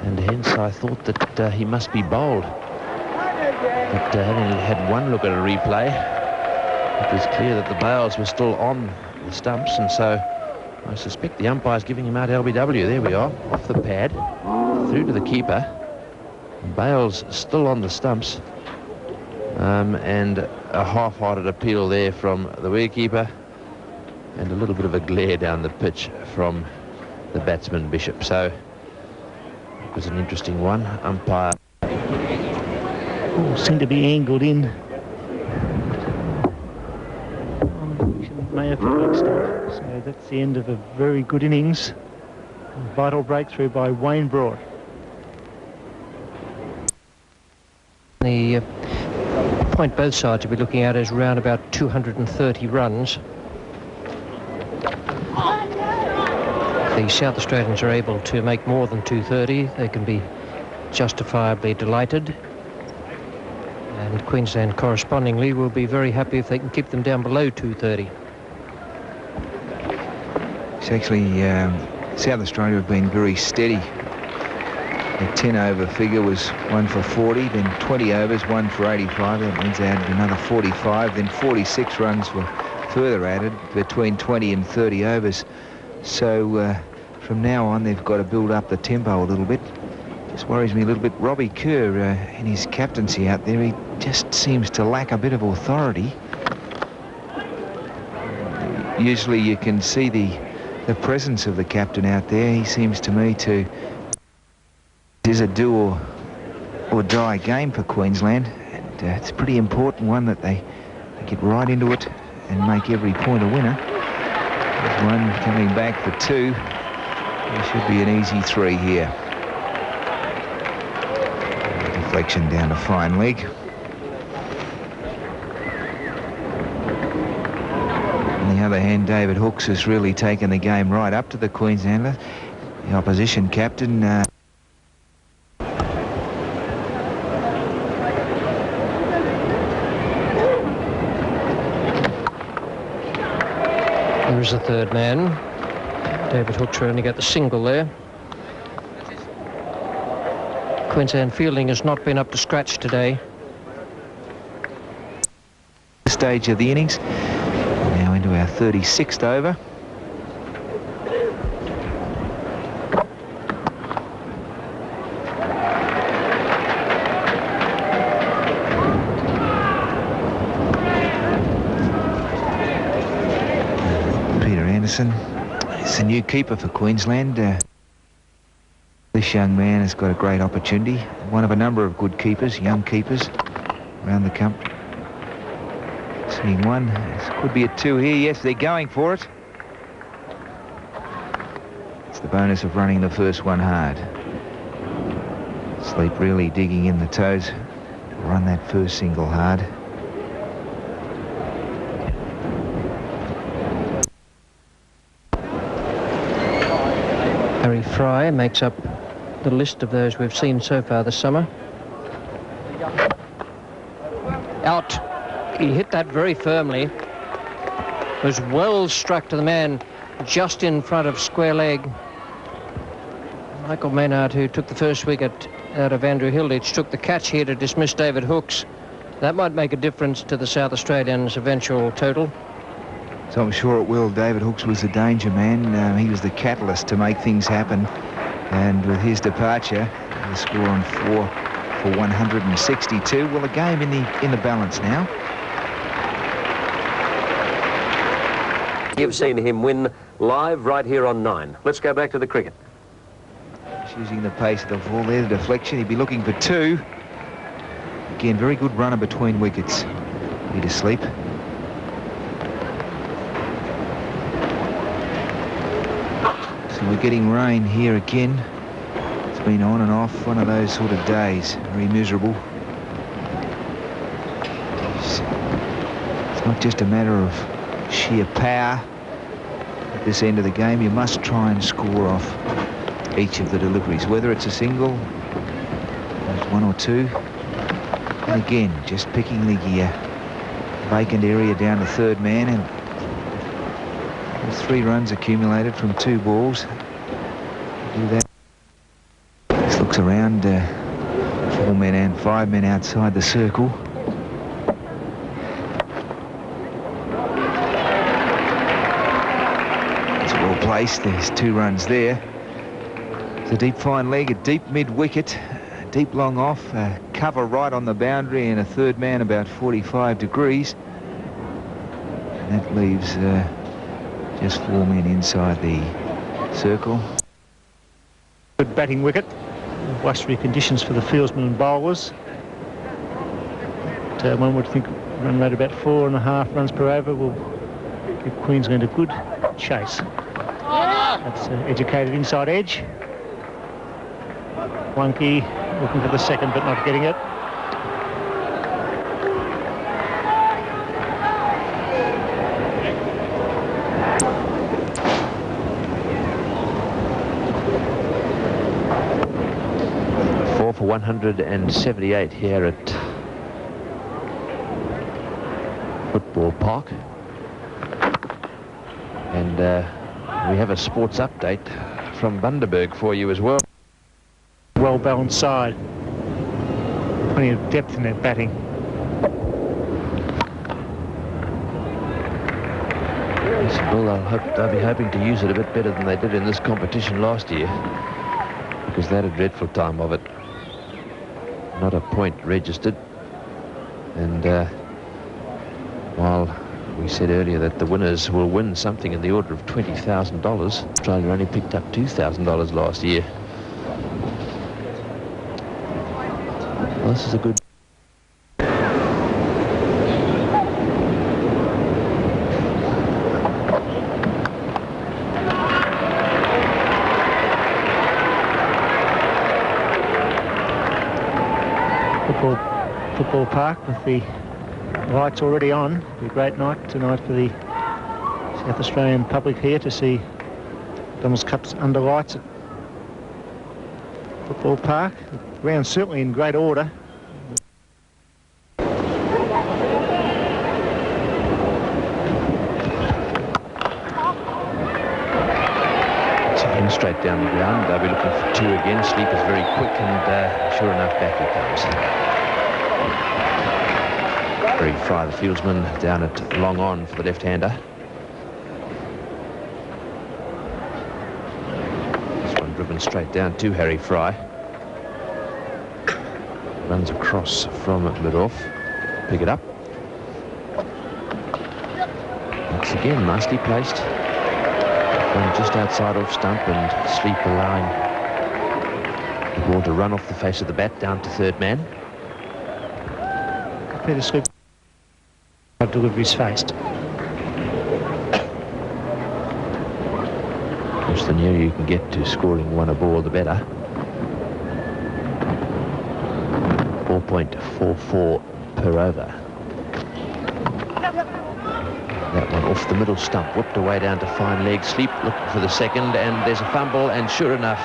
and hence I thought that he must be bowled. But having had one look at a replay, it was clear that the bails were still on the stumps, and so I suspect the umpire's giving him out LBW. There we are, off the pad, through to the keeper. Bails still on the stumps, and a half-hearted appeal there from the wicketkeeper, and a little bit of a glare down the pitch from the batsman Bishop. So it was an interesting one. Umpire Seemed to be angled in. May have so that's the end of a very good innings. A vital breakthrough by Wayne Broad. The point both sides will be looking at is around about 230 runs. If the South Australians are able to make more than 230, they can be justifiably delighted. And Queensland correspondingly will be very happy if they can keep them down below 230. It's actually, South Australia have been very steady. The 10-over figure was 1 for 40, then 20 overs, 1 for 85. That means they added another 45, then 46 runs were further added between 20 and 30 overs. So from now on, they've got to build up the tempo a little bit. Just worries me a little bit. Robbie Kerr, in his captaincy out there, he just seems to lack a bit of authority. Usually you can see the presence of the captain out there. He seems to me to... It is a do or die game for Queensland, and it's a pretty important one that they get right into it and make every point a winner. There's one coming back for 2. There should be an easy 3 here. Deflection down to fine leg. On the other hand, David Hooks has really taken the game right up to the Queenslander. The opposition captain... There is a third man. David Hooks only got the single there. Queensland fielding has not been up to scratch today. Stage of the innings. Now into our 36th over. He's the new keeper for Queensland. This young man has got a great opportunity. One of a number of good keepers, young keepers, around the country. Seeing one. This could be a 2 here. Yes, they're going for it. It's the bonus of running the first one hard. Sleep really digging in the toes to run that first single hard. Harry Fry makes up the list of those we've seen so far this summer. Out. He hit that very firmly. Was well struck to the man just in front of square leg. Michael Maynard, who took the first wicket out of Andrew Hilditch, took the catch here to dismiss David Hooks. That might make a difference to the South Australians' eventual total. So I'm sure it will. David Hooks was the danger man. He was the catalyst to make things happen. And with his departure, the score on 4 for 162. Well, a game in the balance now. You've seen him win live right here on 9. Let's go back to the cricket. Using the pace of the ball there, the deflection. He'd be looking for 2. Again, very good runner between wickets. Need to sleep. So we're getting rain here again. It's been on and off, one of those sort of days. Very miserable. It's not just a matter of sheer power at this end of the game. You must try and score off each of the deliveries, whether it's a single, there's 1 or 2. And again, just picking the vacant area down to third man, and there's 3 runs accumulated from 2 balls. Do that. This looks around 4 men and 5 men outside the circle. It's well placed. There's 2 runs there. It's a deep fine leg, a deep mid-wicket, deep long off, cover right on the boundary, and a third man about 45 degrees. And that leaves just 4 men inside the circle. Good batting wicket. Blustery conditions for the fieldsmen and bowlers. But, one would think run rate about 4.5 runs per over will give Queensland a good chase. That's educated inside edge. Wonky looking for the second but not getting it. For 178 here at Football Park, and we have a sports update from Bundaberg for you as well. Well balanced side, plenty of depth in their batting. Well, they'll be hoping to use it a bit better than they did in this competition last year, because they had a dreadful time of it. Not a point registered, and while we said earlier that the winners will win something in the order of $20,000, Australia only picked up $2,000 last year. Well, this is a good... Football Park with the lights already on. It'll be a great night tonight for the South Australian public here to see Donald's Cups under lights at Football Park. The ground's certainly in great order. Straight down the ground. They'll be looking for 2 again. Sleep is very quick, and sure enough, back he comes. Very Fry, the fieldsman, down at long on for the left-hander. This one driven straight down to Harry Fry. Runs across from mid-off. Pick it up. Once again, nicely placed. Just outside off stump, and Sleep allowing the ball to run off the face of the bat down to third man. Peter Sleep deliveries faced. Of course, the nearer you can get to scoring 1 a ball, the better. 4.44 per over. That one off the middle stump, whipped away down to fine leg. Sleep looking for the second, and there's a fumble, and sure enough,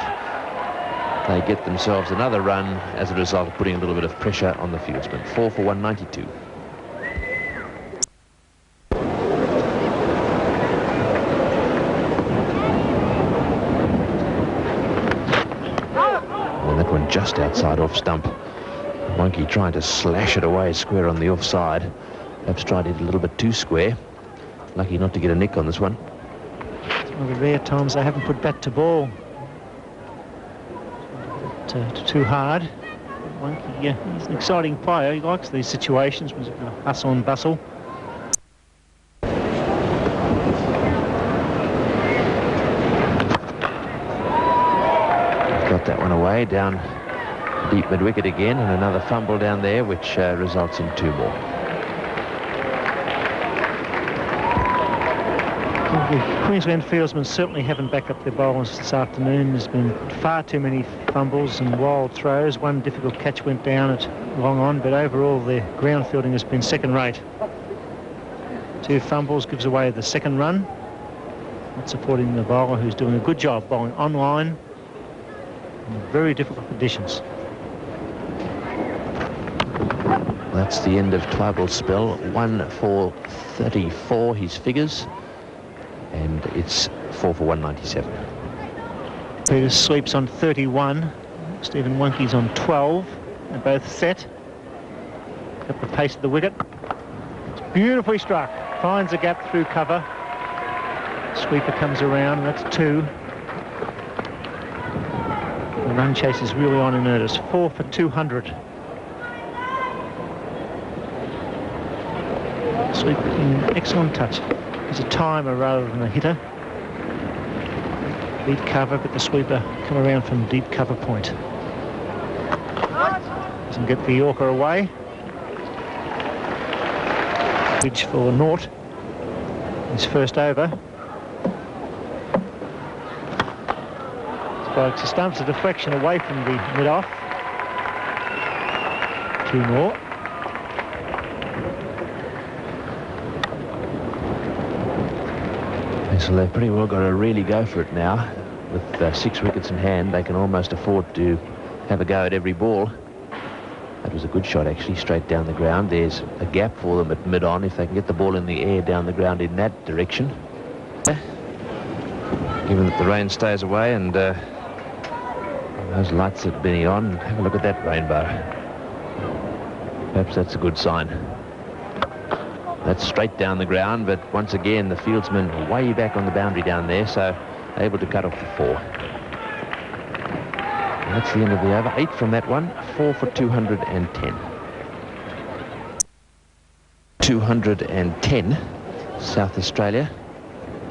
they get themselves another run as a result of putting a little bit of pressure on the fieldsman. 4 for 192. Well, that one just outside off stump. Monkey trying to slash it away square on the offside. Perhaps tried it a little bit too square. Lucky not to get a nick on this one. It's one of the rare times they haven't put bat to ball. Too hard. Monkey, he's an exciting player. He likes these situations when there's a hustle and bustle. Got that one away down deep mid-wicket again, and another fumble down there, which results in 2 more. The Queensland fieldsmen certainly haven't backed up their bowlers this afternoon. There's been far too many fumbles and wild throws. One difficult catch went down at long on, but overall their ground fielding has been second-rate. 2 fumbles gives away the second run. Not supporting the bowler, who's doing a good job bowling online in very difficult conditions. That's the end of Twybull's spell. 1 for 34, his figures. And it's 4 for 197. Peter Sleep's on 31. Stephen Wunkey's on 12. They're both set. Got the pace of the wicket. It's beautifully struck. Finds a gap through cover. Sweeper comes around. That's 2. The run chase is really on in earnest. 4 for 200. Sleep in excellent touch. He's a timer rather than a hitter. Deep cover, but the sweeper come around from deep cover point. Doesn't get the Yorker away. Pitch for naught. His first over. Spikes the stumps, a deflection away from the mid-off. 2 more. So they've pretty well got to really go for it now. With 6 wickets in hand, they can almost afford to have a go at every ball. That was a good shot, actually, straight down the ground. There's a gap for them at mid-on if they can get the ball in the air down the ground in that direction. Given that the rain stays away and those lights have been on, have a look at that rainbow. Perhaps that's a good sign. That's straight down the ground, but once again the fieldsman way back on the boundary down there, so able to cut off the 4. And that's the end of the over. 8 from that one. 4 for 210. 210, South Australia.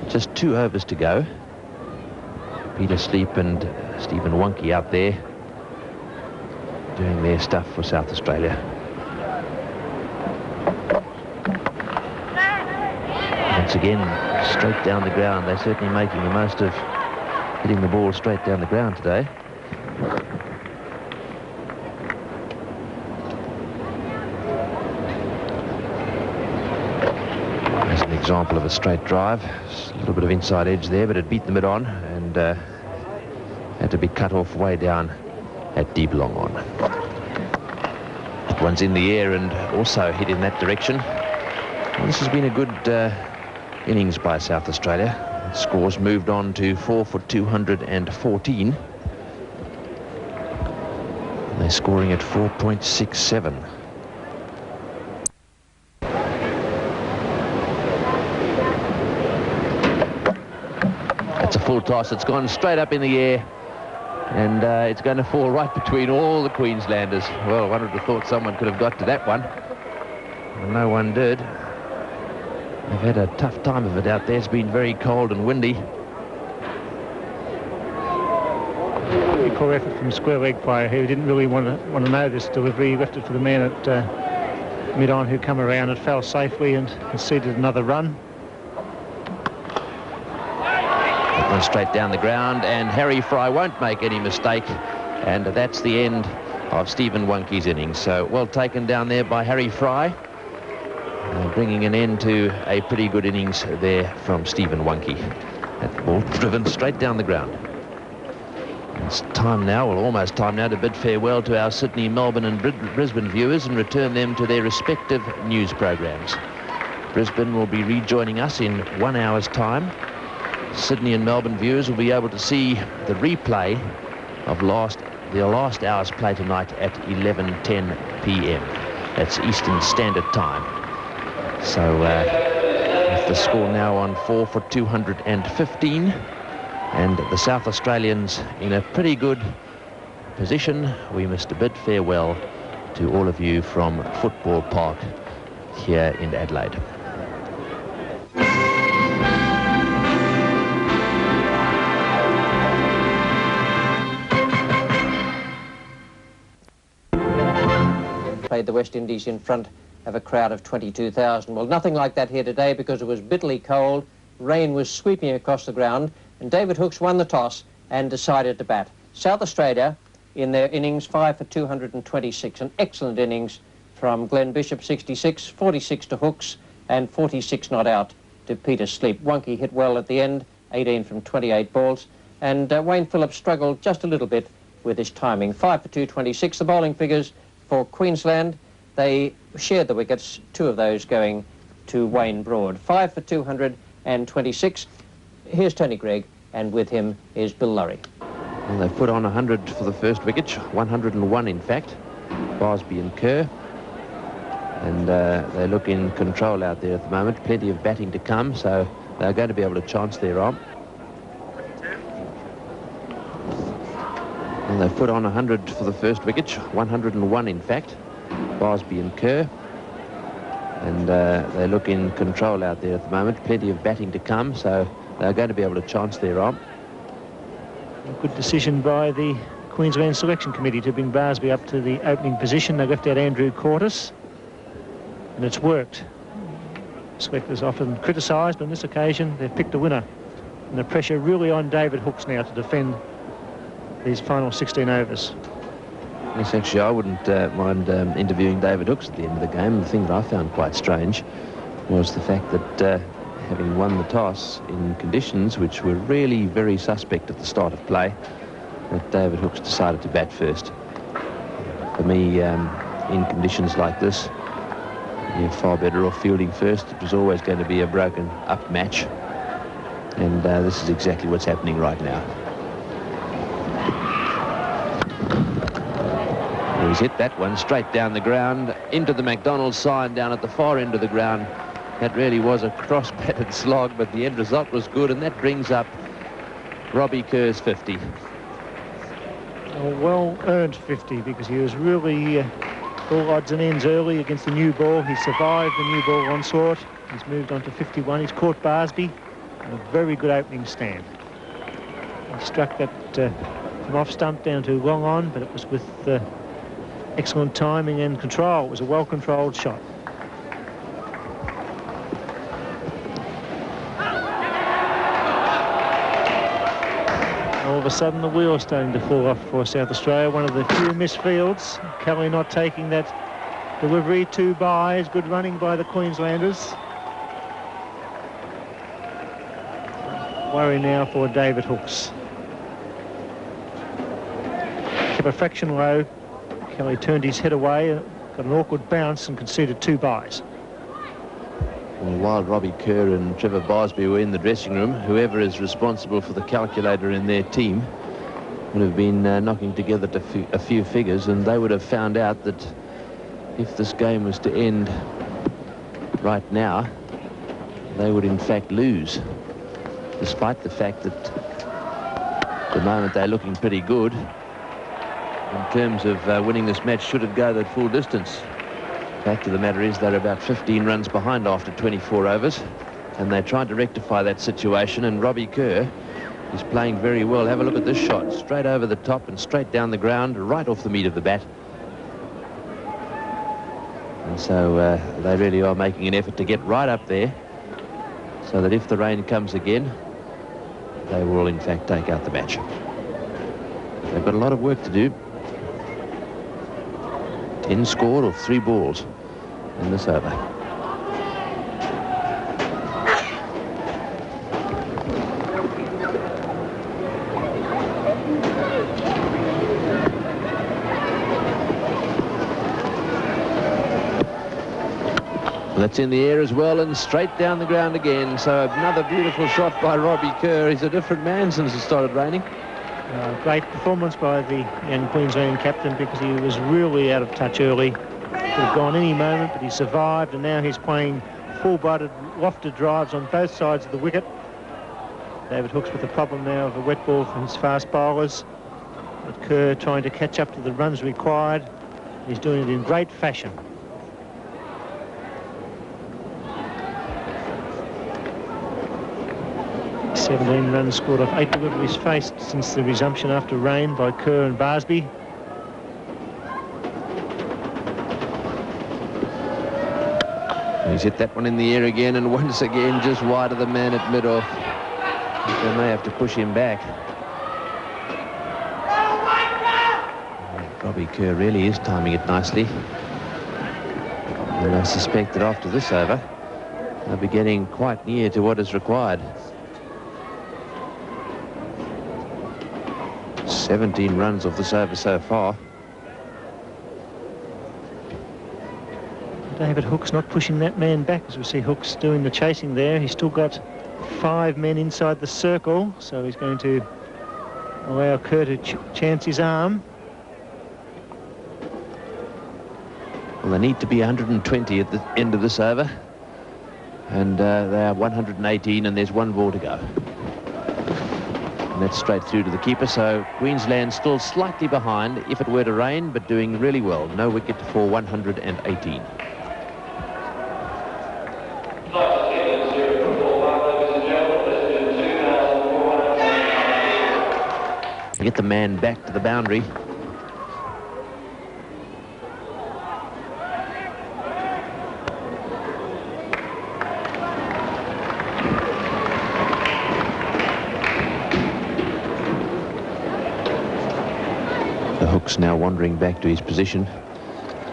Just 2 overs to go. Peter Sleep and Stephen Wunkey out there doing their stuff for South Australia. Once again, straight down the ground. They're certainly making the most of hitting the ball straight down the ground today. There's an example of a straight drive. Just a little bit of inside edge there, but it beat the mid-on and had to be cut off way down at deep long on. That one's in the air and also hit in that direction. Well, this has been a good innings by South Australia. The scores moved on to 4 for 214. And they're scoring at 4.67. That's a full toss. It's gone straight up in the air. And it's going to fall right between all the Queenslanders. Well, one would have thought someone could have got to that one. Well, no one did. They've had a tough time of it out there. It's been very cold and windy. Pretty poor effort from square leg player who didn't really want to know this delivery. He left it for the man at mid-on who come around. It fell safely and conceded another run. That one straight down the ground, and Harry Fry won't make any mistake. And that's the end of Stephen Wunkey's innings. So well taken down there by Harry Fry. bringing an end to a pretty good innings there from Stephen Wonke. That ball driven straight down the ground. It's time now, well, almost time now, to bid farewell to our Sydney, Melbourne and Brisbane viewers and return them to their respective news programs. Brisbane will be rejoining us in 1 hour's time. Sydney and Melbourne viewers will be able to see the replay of the last hour's play tonight at 11:10 p.m. That's Eastern Standard Time. So with the score now on 4 for 215, and the South Australians in a pretty good position, we must bid farewell to all of you from Football Park here in Adelaide. Played the West Indies in front of a crowd of 22,000. Well, nothing like that here today because it was bitterly cold. Rain was sweeping across the ground, and David Hookes won the toss and decided to bat. South Australia, in their innings, 5 for 226. An excellent innings from Glen Bishop, 66, 46 to Hookes, and 46 not out to Peter Sleep. Wonke hit well at the end, 18 from 28 balls, and Wayne Phillips struggled just a little bit with his timing. 5 for 226. The bowling figures for Queensland, they shared the wickets, 2 of those going to Wayne Broad. 5 for 226. Here's Tony Greig, and with him is Bill Lurry. Well, they've put on 100 for the first wicket, 101 in fact, Barsby and Kerr. And they look in control out there at the moment. Plenty of batting to come, so they're going to be able to chance their arm. Well, they've put on 100 for the first wicket, 101 in fact, Barsby and Kerr. And they look in control out there at the moment. Plenty of batting to come, so they're going to be able to chance their arm. A good decision by the Queensland Selection Committee to bring Barsby up to the opening position. They left out Andrew Cortis, and it's worked. Selectors often criticised, but on this occasion they've picked a winner. And the pressure really on David Hookes now to defend these final 16 overs. Yes, actually, I wouldn't mind interviewing David Hookes at the end of the game. The thing that I found quite strange was the fact that having won the toss in conditions which were really very suspect at the start of play, that David Hookes decided to bat first. For me, in conditions like this, you're far better off fielding first. It was always going to be a broken up match, and this is exactly what's happening right now. He's hit that one straight down the ground into the McDonald's sign down at the far end of the ground. That really was a cross-batted slog, but the end result was good, and that brings up Robbie Kerr's 50. A well-earned 50, because he was really all odds and ends early against the new ball. He survived the new ball onslaught. He's moved on to 51. He's caught Barsby in a very good opening stand. He struck that from off stump down to long on, but it was with excellent timing and control. It was a well-controlled shot. All of a sudden, the wheel's starting to fall off for South Australia. One of the few misfields. Kelly not taking that delivery. 2 byes. Good running by the Queenslanders. Worry now for David Hookes. Kept a fraction low. Kelly turned his head away, got an awkward bounce and conceded 2 byes. Well, while Robbie Kerr and Trevor Barsby were in the dressing room, whoever is responsible for the calculator in their team would have been knocking together a few figures, and they would have found out that if this game was to end right now, they would in fact lose, despite the fact that at the moment they're looking pretty good in terms of winning this match should it go that full distance. Fact of the matter is they're about 15 runs behind after 24 overs, and they're trying to rectify that situation, and Robbie Kerr is playing very well. Have a look at this shot, straight over the top and straight down the ground, right off the meat of the bat. And so they really are making an effort to get right up there, so that if the rain comes again, they will in fact take out the match. They've got a lot of work to do. 10 scored or 3 balls in this over. That's in the air as well and straight down the ground again. So another beautiful shot by Robbie Kerr. He's a different man since it started raining. Great performance by the young Queensland captain, because he was really out of touch early. Could have gone any moment, but he survived, and now he's playing full-butted, lofted drives on both sides of the wicket. David Hookes with the problem now of a wet ball for his fast bowlers. But Kerr trying to catch up to the runs required. He's doing it in great fashion. "17 runs scored off 8 deliveries faced since the resumption after rain by Kerr and Barsby. He's hit that one in the air again, and once again just wide of the man at mid-off. They may have to push him back. Robbie Kerr really is timing it nicely. And I suspect that after this over, they'll be getting quite near to what is required. 17 runs off this over so far. David Hookes not pushing that man back, as we see Hookes doing the chasing there. He's still got 5 men inside the circle, so he's going to allow Kerr to chance his arm. Well, they need to be 120 at the end of this over, and they are 118, and there's 1 ball to go. And that's straight through to the keeper, so Queensland still slightly behind if it were to rain, but doing really well. No wicket for 118. Get the man back to the boundary. The Hook's now wandering back to his position.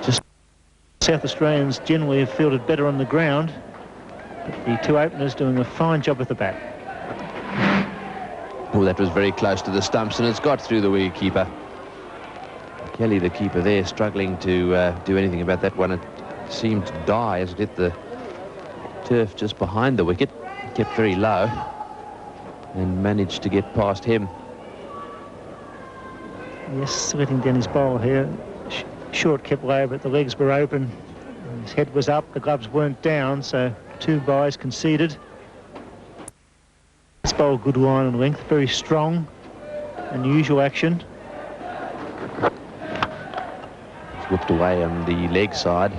Just South Australians generally have fielded better on the ground, but the 2 openers doing a fine job with the bat. Oh, that was very close to the stumps, and it's got through the wicket-keeper. Kelly, the keeper there, struggling to do anything about that one. It seemed to die as it hit the turf just behind the wicket. Kept very low and managed to get past him. Yes, letting down his bowl here. Short kept low, but the legs were open. His head was up, the gloves weren't down, so 2 byes conceded. This bowl good line and length, very strong, unusual action. He's whipped away on the leg side,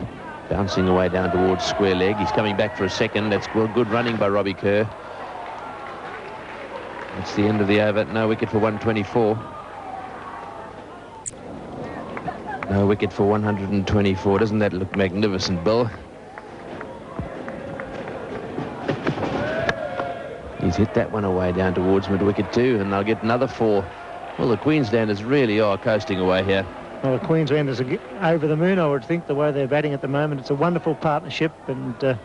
bouncing away down towards square leg. He's coming back for a second. That's good running by Robbie Kerr. That's the end of the over. No wicket for 124. No wicket for 124. Doesn't that look magnificent, Bill? He's hit that one away down towards mid-wicket too, and they'll get another 4. Well, the Queenslanders really are coasting away here. Well, the Queenslanders are over the moon, I would think, the way they're batting at the moment. It's a wonderful partnership, and the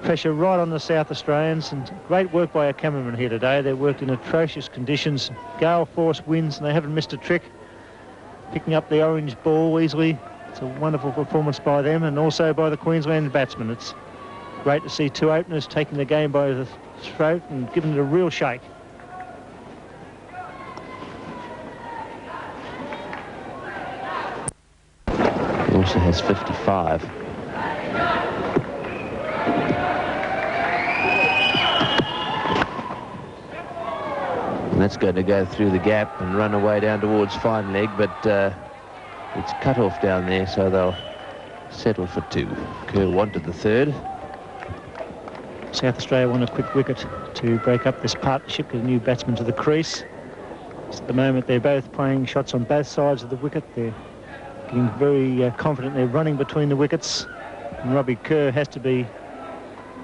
pressure right on the South Australians, and great work by our cameraman here today. They've worked in atrocious conditions, gale force winds, and they haven't missed a trick. Picking up the orange ball easily. It's a wonderful performance by them, and also by the Queensland batsmen. It's great to see 2 openers taking the game by the throat and giving it a real shake. He also has 55. And that's going to go through the gap and run away down towards fine leg, but it's cut off down there, so they'll settle for 2. Kerr wanted the 3rd. South Australia want a quick wicket to break up this partnership with a new batsman to the crease. So at the moment, they're both playing shots on both sides of the wicket. They're getting very confident. They're running between the wickets. And Robbie Kerr has to be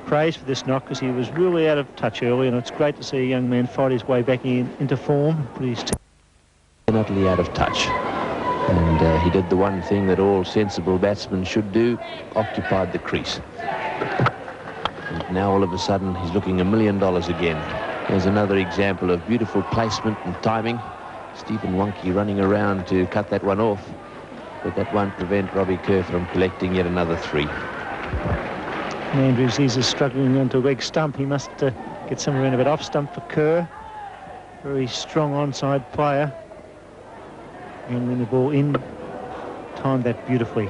praised for this knock, because he was really out of touch early, and it's great to see a young man fight his way back into form. But he's utterly out of touch. And he did the one thing that all sensible batsmen should do, occupied the crease. And now all of a sudden he's looking $1 million again. There's another example of beautiful placement and timing. Stephen Wonke running around to cut that one off, but that won't prevent Robbie Kerr from collecting yet another 3. Andrews is struggling onto a leg stump. He must get somewhere in a bit off stump for Kerr. Very strong onside player. And when the ball in, timed that beautifully.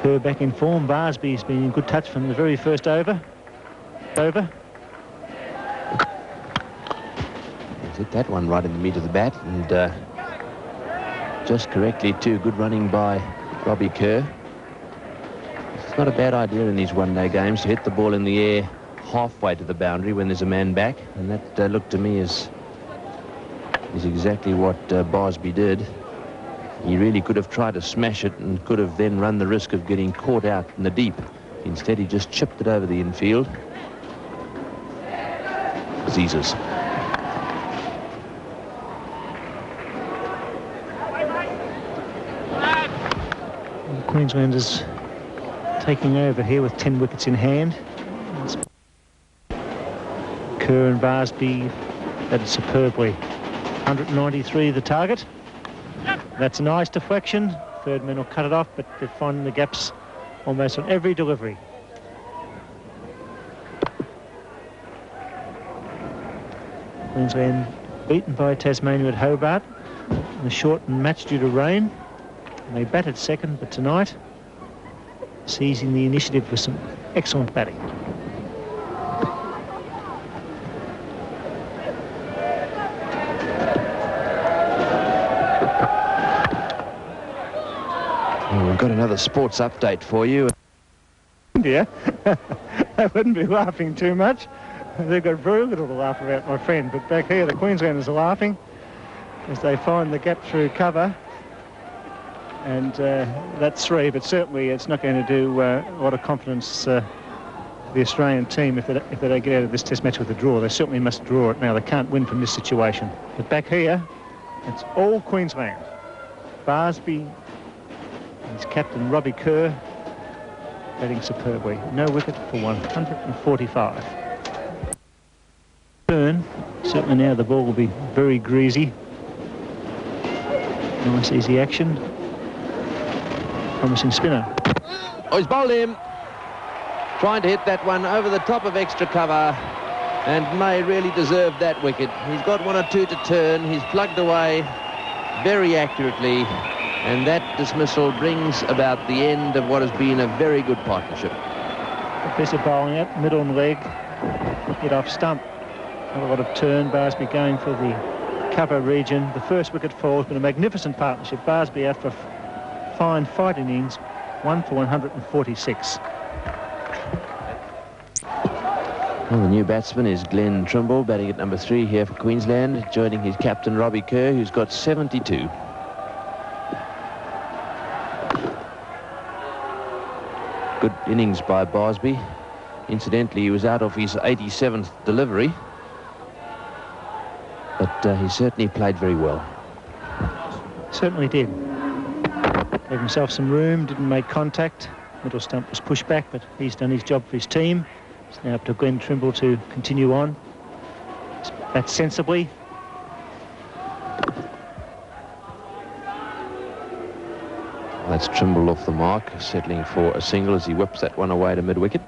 Kerr back in form. Barsby's been in good touch from the very first over. He's hit that one right in the meat of the bat, and just correctly too. Good running by Robbie Kerr. It's not a bad idea in these one-day games to hit the ball in the air halfway to the boundary when there's a man back, and that looked to me is exactly what Barsby did. He really could have tried to smash it and could have then run the risk of getting caught out in the deep. Instead, he just chipped it over the infield. Zizas. Queenslanders taking over here with 10 wickets in hand. Kerr and Barsby batted superbly. 193 the target. That's a nice deflection. Third man will cut it off, but they're finding the gaps almost on every delivery. Queensland beaten by Tasmania at Hobart in a shortened match due to rain. And they batted second, but tonight seizing the initiative with some excellent batting. Well, we've got another sports update for you. Yeah, I wouldn't be laughing too much. They've got very little to laugh about, my friend. But back here, the Queenslanders are laughing as they find the gap through cover. And that's three, but certainly it's not going to do a lot of confidence the Australian team if they don't get out of this test match with a draw. They certainly must draw it now. They can't win from this situation. But back here, it's all Queensland. Barsby, his captain Robbie Kerr, batting superbly. No wicket for 145. Turn. Certainly now the ball will be very greasy. Nice easy action. Promising spinner. Oh, he's bowled him. Trying to hit that one over the top of extra cover, and May really deserved that wicket. He's got one or two to turn. He's plugged away very accurately, and that dismissal brings about the end of what has been a very good partnership. Bishop bowling it, middle and leg, hit off stump. Not a lot of turn. Barsby going for the cover region. The first wicket falls, but a magnificent partnership. Barsby out for fine fighting innings, 1 for 146. Well, the new batsman is Glen Trumbull, batting at number 3 here for Queensland, joining his captain Robbie Kerr, who's got 72. Good innings by Barsby. Incidentally, he was out of his 87th delivery, but he certainly played very well. Certainly did. Gave himself some room, didn't make contact. Middle stump was pushed back, but he's done his job for his team. It's now up to Glen Trumbull to continue on. Bat sensibly. That's Trumbull off the mark, settling for a single as he whips that one away to mid-wicket.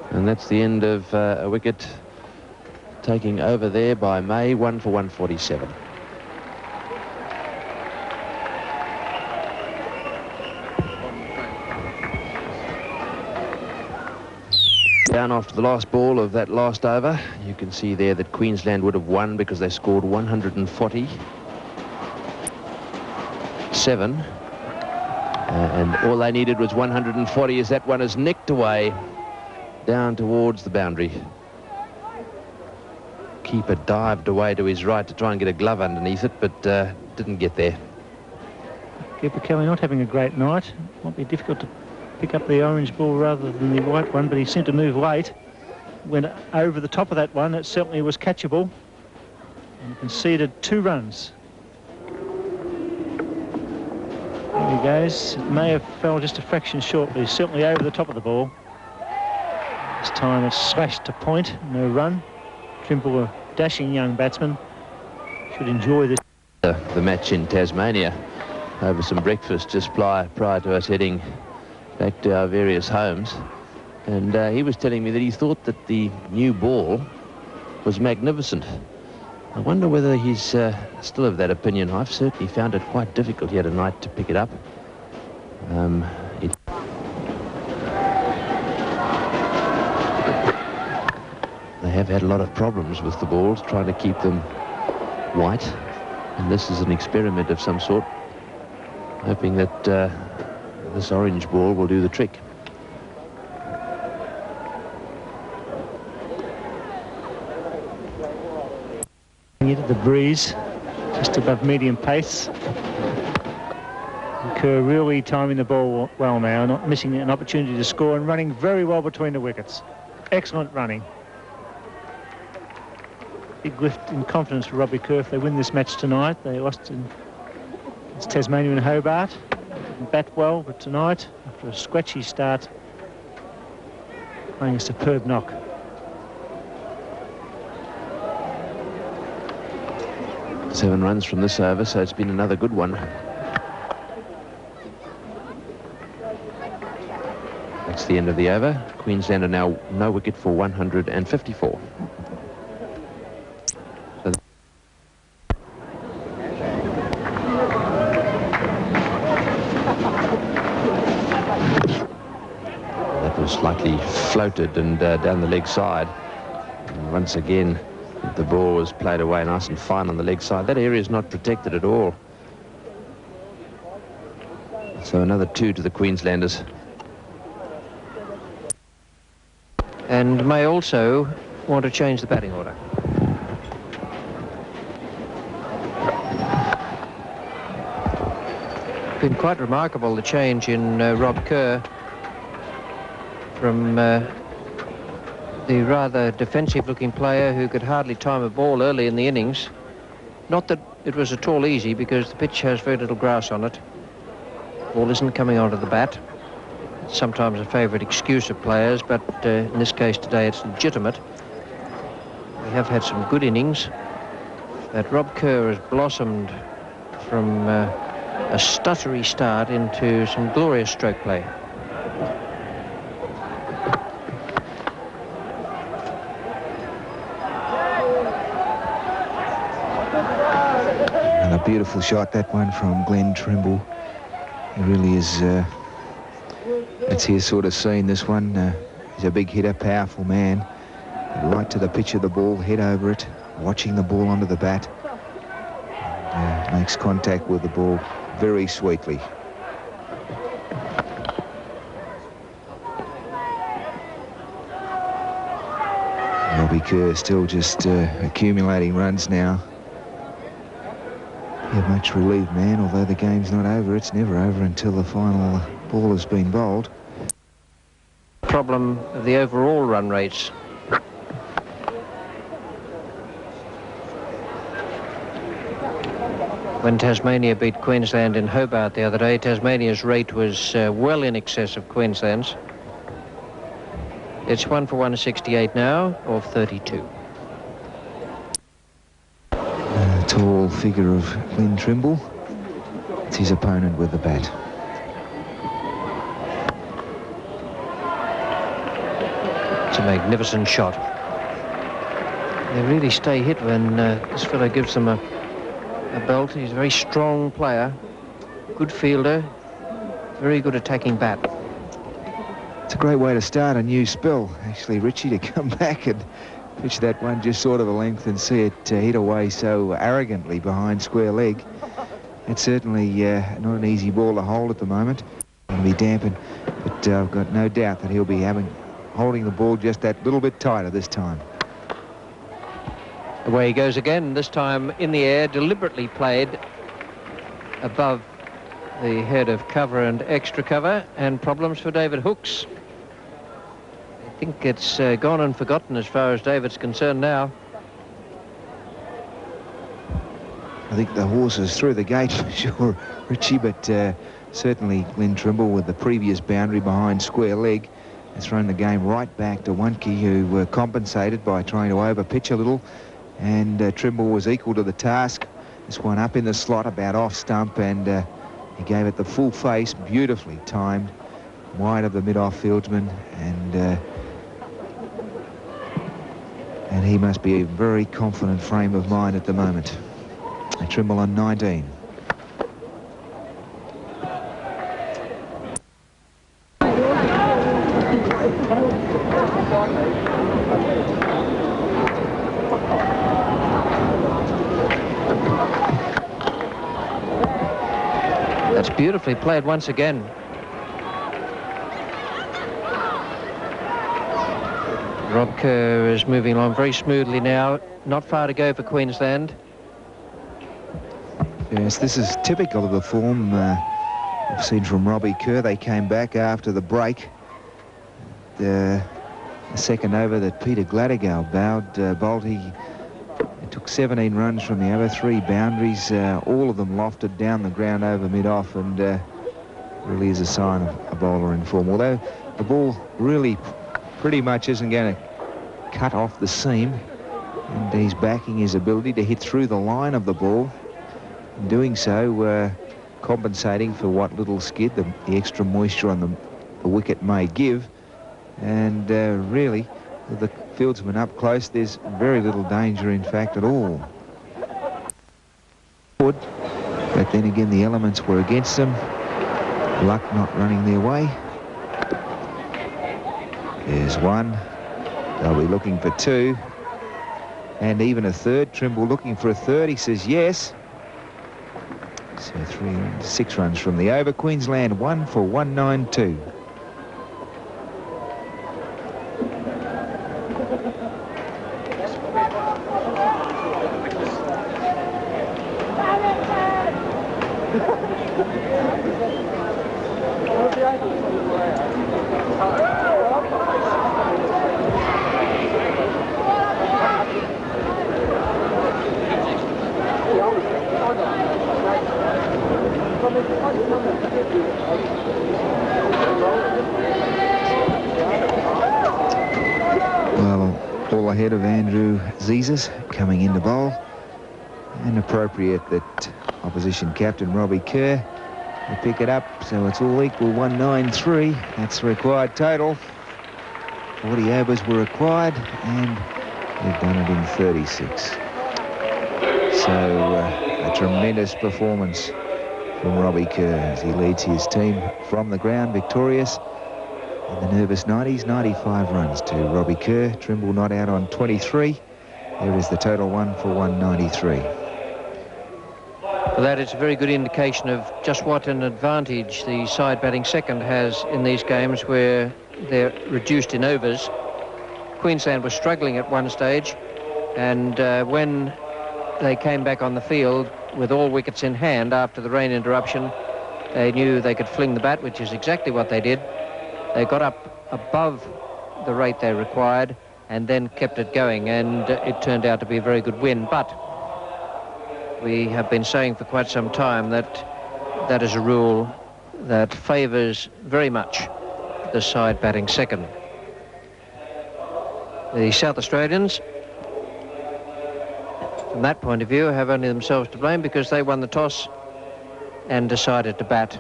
And that's the end of a wicket taking over there by May, 1 for 147. Down after the last ball of that last over, you can see there that Queensland would have won because they scored 147. And all they needed was 140 as that one is nicked away down towards the boundary. Keeper dived away to his right to try and get a glove underneath it, but didn't get there. Keeper Kelly not having a great night. Might be difficult to pick up the orange ball rather than the white one, but he seemed to move late. Went over the top of that one. It certainly was catchable. And conceded 2 runs. There he goes. It may have fell just a fraction short, but he's certainly over the top of the ball. This time it's slashed to point. No run. Trimble, a dashing young batsman, should enjoy this. The match in Tasmania over some breakfast just prior to us heading back to our various homes, and he was telling me that he thought that the new ball was magnificent. I wonder whether he's still of that opinion. I've certainly found it quite difficult yet tonight to pick it up. They have had a lot of problems with the balls, trying to keep them white, and this is an experiment of some sort, hoping that this orange ball will do the trick. Into the breeze, just above medium pace. Kerr really timing the ball well now, not missing an opportunity to score, and running very well between the wickets. Excellent running. Big lift in confidence for Robbie Kerr if they win this match tonight. They lost against Tasmania and Hobart. Didn't bat well, but tonight, after a scratchy start, playing a superb knock. Seven runs from this over, so it's been another good one. That's the end of the over. Queensland are now no wicket for 154. So that was slightly floated and down the leg side. And once again, the ball was played away nice and fine on the leg side. That area is not protected at all. So another 2 to the Queenslanders. And may also want to change the batting order. Been quite remarkable, the change in Rob Kerr from the rather defensive-looking player who could hardly time a ball early in the innings. Not that it was at all easy, because the pitch has very little grass on it. Ball isn't coming onto the bat. It's sometimes a favourite excuse of players, but in this case today it's legitimate. We have had some good innings, but Rob Kerr has blossomed from a stuttery start into some glorious stroke play. And a beautiful shot, that one from Glen Trumbull. He really is, that's his sort of scene, this one. He's a big hitter, powerful man. Right to the pitch of the ball, head over it, watching the ball onto the bat. And, makes contact with the ball very sweetly. Robbie Kerr still just accumulating runs now. Yeah, much relieved man, although the game's not over. It's never over until the final ball has been bowled. Problem of the overall run rates. When Tasmania beat Queensland in Hobart the other day, Tasmania's rate was well in excess of Queensland's. It's 1 for 168 now, of 32. Tall figure of Glen Trumbull. It's his opponent with the bat. It's a magnificent shot. They really stay hit when this fellow gives them a belt. He's a very strong player, good fielder, very good attacking bat. It's a great way to start a new spell, actually, Richie, to come back and pitch that one just sort of a length and see it hit away so arrogantly behind square leg. It's certainly not an easy ball to hold at the moment. It'll be dampened, but I've got no doubt that he'll be holding the ball just that little bit tighter this time. Away he goes again, this time in the air, deliberately played above the head of cover and extra cover, and problems for David Hooks. I think it's gone and forgotten as far as David's concerned now. I think the horse is through the gate for sure, Richie, but certainly Glen Trumbull with the previous boundary behind square leg has thrown the game right back to Wuntke, who compensated by trying to overpitch a little, and Trumbull was equal to the task. This one up in the slot, about off stump, and he gave it the full face, beautifully timed. wide of the mid-off fieldsman, and he must be a very confident frame of mind at the moment. Trimble on 19. That's beautifully played once again. Rob Kerr is moving along very smoothly now. Not far to go for Queensland. Yes, this is typical of the form we've seen from Robbie Kerr. They came back after the break. The second over that Peter Gladygale bowled, he took 17 runs from the over, 3 boundaries, all of them lofted down the ground over mid-off, and really is a sign of a bowler in form. Although the ball really pretty much isn't going to cut off the seam, and he's backing his ability to hit through the line of the ball. In doing so, compensating for what little skid the extra moisture on the wicket may give. And really, with the fieldsman up close, there's very little danger, in fact, at all. But then again, the elements were against them. Luck not running their way. There's one. They'll be looking for 2. And even a third. Trimble looking for a third. He says yes. So 6 runs from the over. Queensland 1 for 192. Well, all ahead of Andrew Zizas coming into bowl. And appropriate that opposition captain Robbie Kerr will pick it up, so it's all equal, 193. That's the required total. 40 overs were required, and they've done it in 36. So a tremendous performance from Robbie Kerr as he leads his team from the ground victorious in the nervous 90s. 95 runs to Robbie Kerr. Trimble not out on 23. There is the total, 1 for 193. For that, it's a very good indication of just what an advantage the side batting second has in these games where they're reduced in overs. Queensland was struggling at one stage, and when they came back on the field with all wickets in hand after the rain interruption, they knew they could fling the bat, which is exactly what they did. They got up above the rate they required and then kept it going, and it turned out to be a very good win. But we have been saying for quite some time that that is a rule that favours very much the side batting second. The South Australians, from that point of view, have only themselves to blame because they won the toss and decided to bat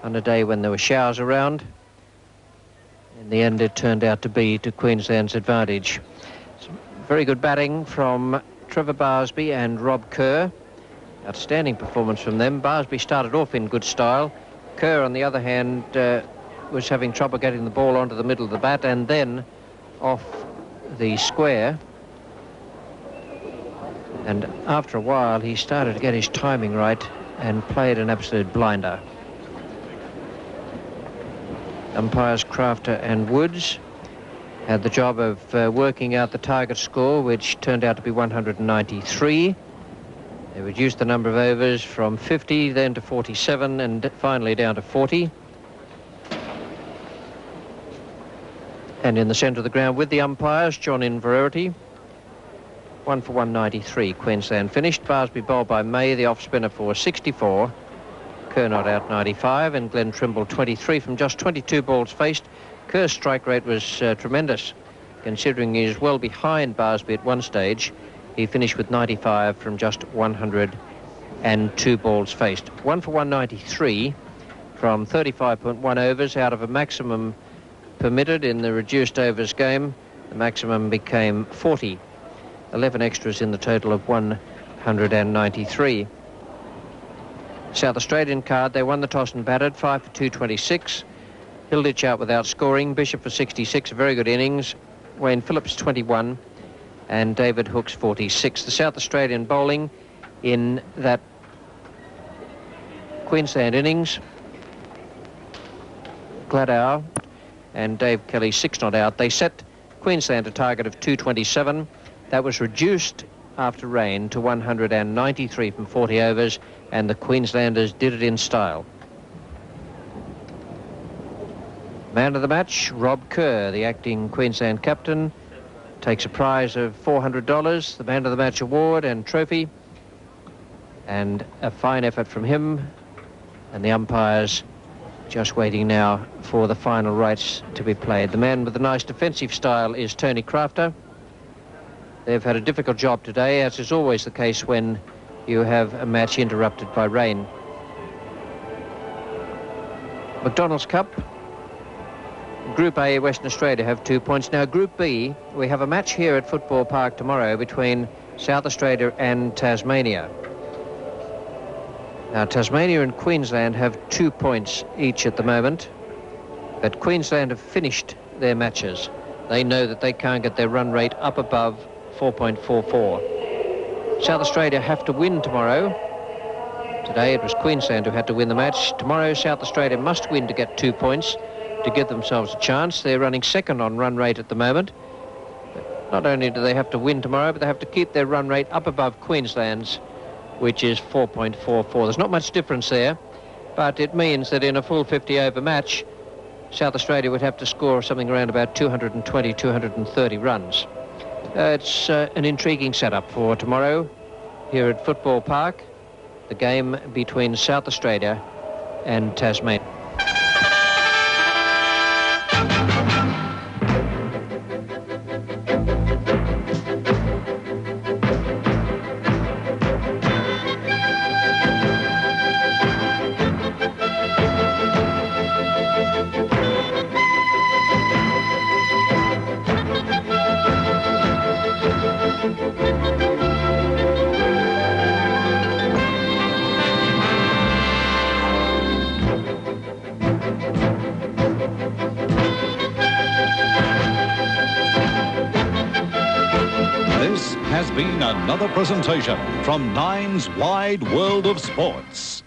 on a day when there were showers around. In the end, it turned out to be to Queensland's advantage. Some very good batting from Trevor Barsby and Rob Kerr. Outstanding performance from them. Barsby started off in good style. Kerr, on the other hand, was having trouble getting the ball onto the middle of the bat and then off the square. And after a while, he started to get his timing right and played an absolute blinder. Umpires Crafter and Woods had the job of working out the target score, which turned out to be 193. They reduced the number of overs from 50, then to 47, and finally down to 40. And in the centre of the ground with the umpires, John Inverarity. 1 for 193, Queensland finished. Barsby bowled by May, the off-spinner, for 64. Kerr not out 95, and Glen Trumbull 23 from just 22 balls faced. Kerr's strike rate was tremendous, considering he was well behind Barsby at one stage. He finished with 95 from just 102 balls faced. 1 for 193. from 35.1 overs out of a maximum permitted in the reduced overs game. The maximum became 40. 11 extras in the total of 193. South Australian card, they won the toss and batted, 5 for 226. Hilditch out without scoring, Bishop for 66, a very good innings. Wayne Phillips 21 and David Hooks 46. The South Australian bowling in that Queensland innings, Gladow and Dave Kelly 6 not out. They set Queensland a target of 227. That was reduced after rain to 193 from 40 overs, and the Queenslanders did it in style. Man of the match, Rob Kerr, the acting Queensland captain, takes a prize of $400, the Man of the Match award and trophy, and a fine effort from him. And the umpires just waiting now for the final rights to be played. The man with the nice defensive style is Tony Crafter. They've had a difficult job today, as is always the case when you have a match interrupted by rain. McDonald's Cup, Group A, Western Australia have 2 points. Now, Group B, we have a match here at Football Park tomorrow between South Australia and Tasmania. Now, Tasmania and Queensland have 2 points each at the moment, but Queensland have finished their matches. They know that they can't get their run rate up above 4.44. South Australia have to win tomorrow. Today it was Queensland who had to win the match. Tomorrow South Australia must win to get 2 points to give themselves a chance. They're running second on run rate at the moment. But not only do they have to win tomorrow, but they have to keep their run rate up above Queensland's, which is 4.44. There's not much difference there, but it means that in a full 50-over match, South Australia would have to score something around about 220, 230 runs. It's an intriguing setup for tomorrow here at Football Park, the game between South Australia and Tasmania. This has been another presentation from Nine's Wide World of Sports.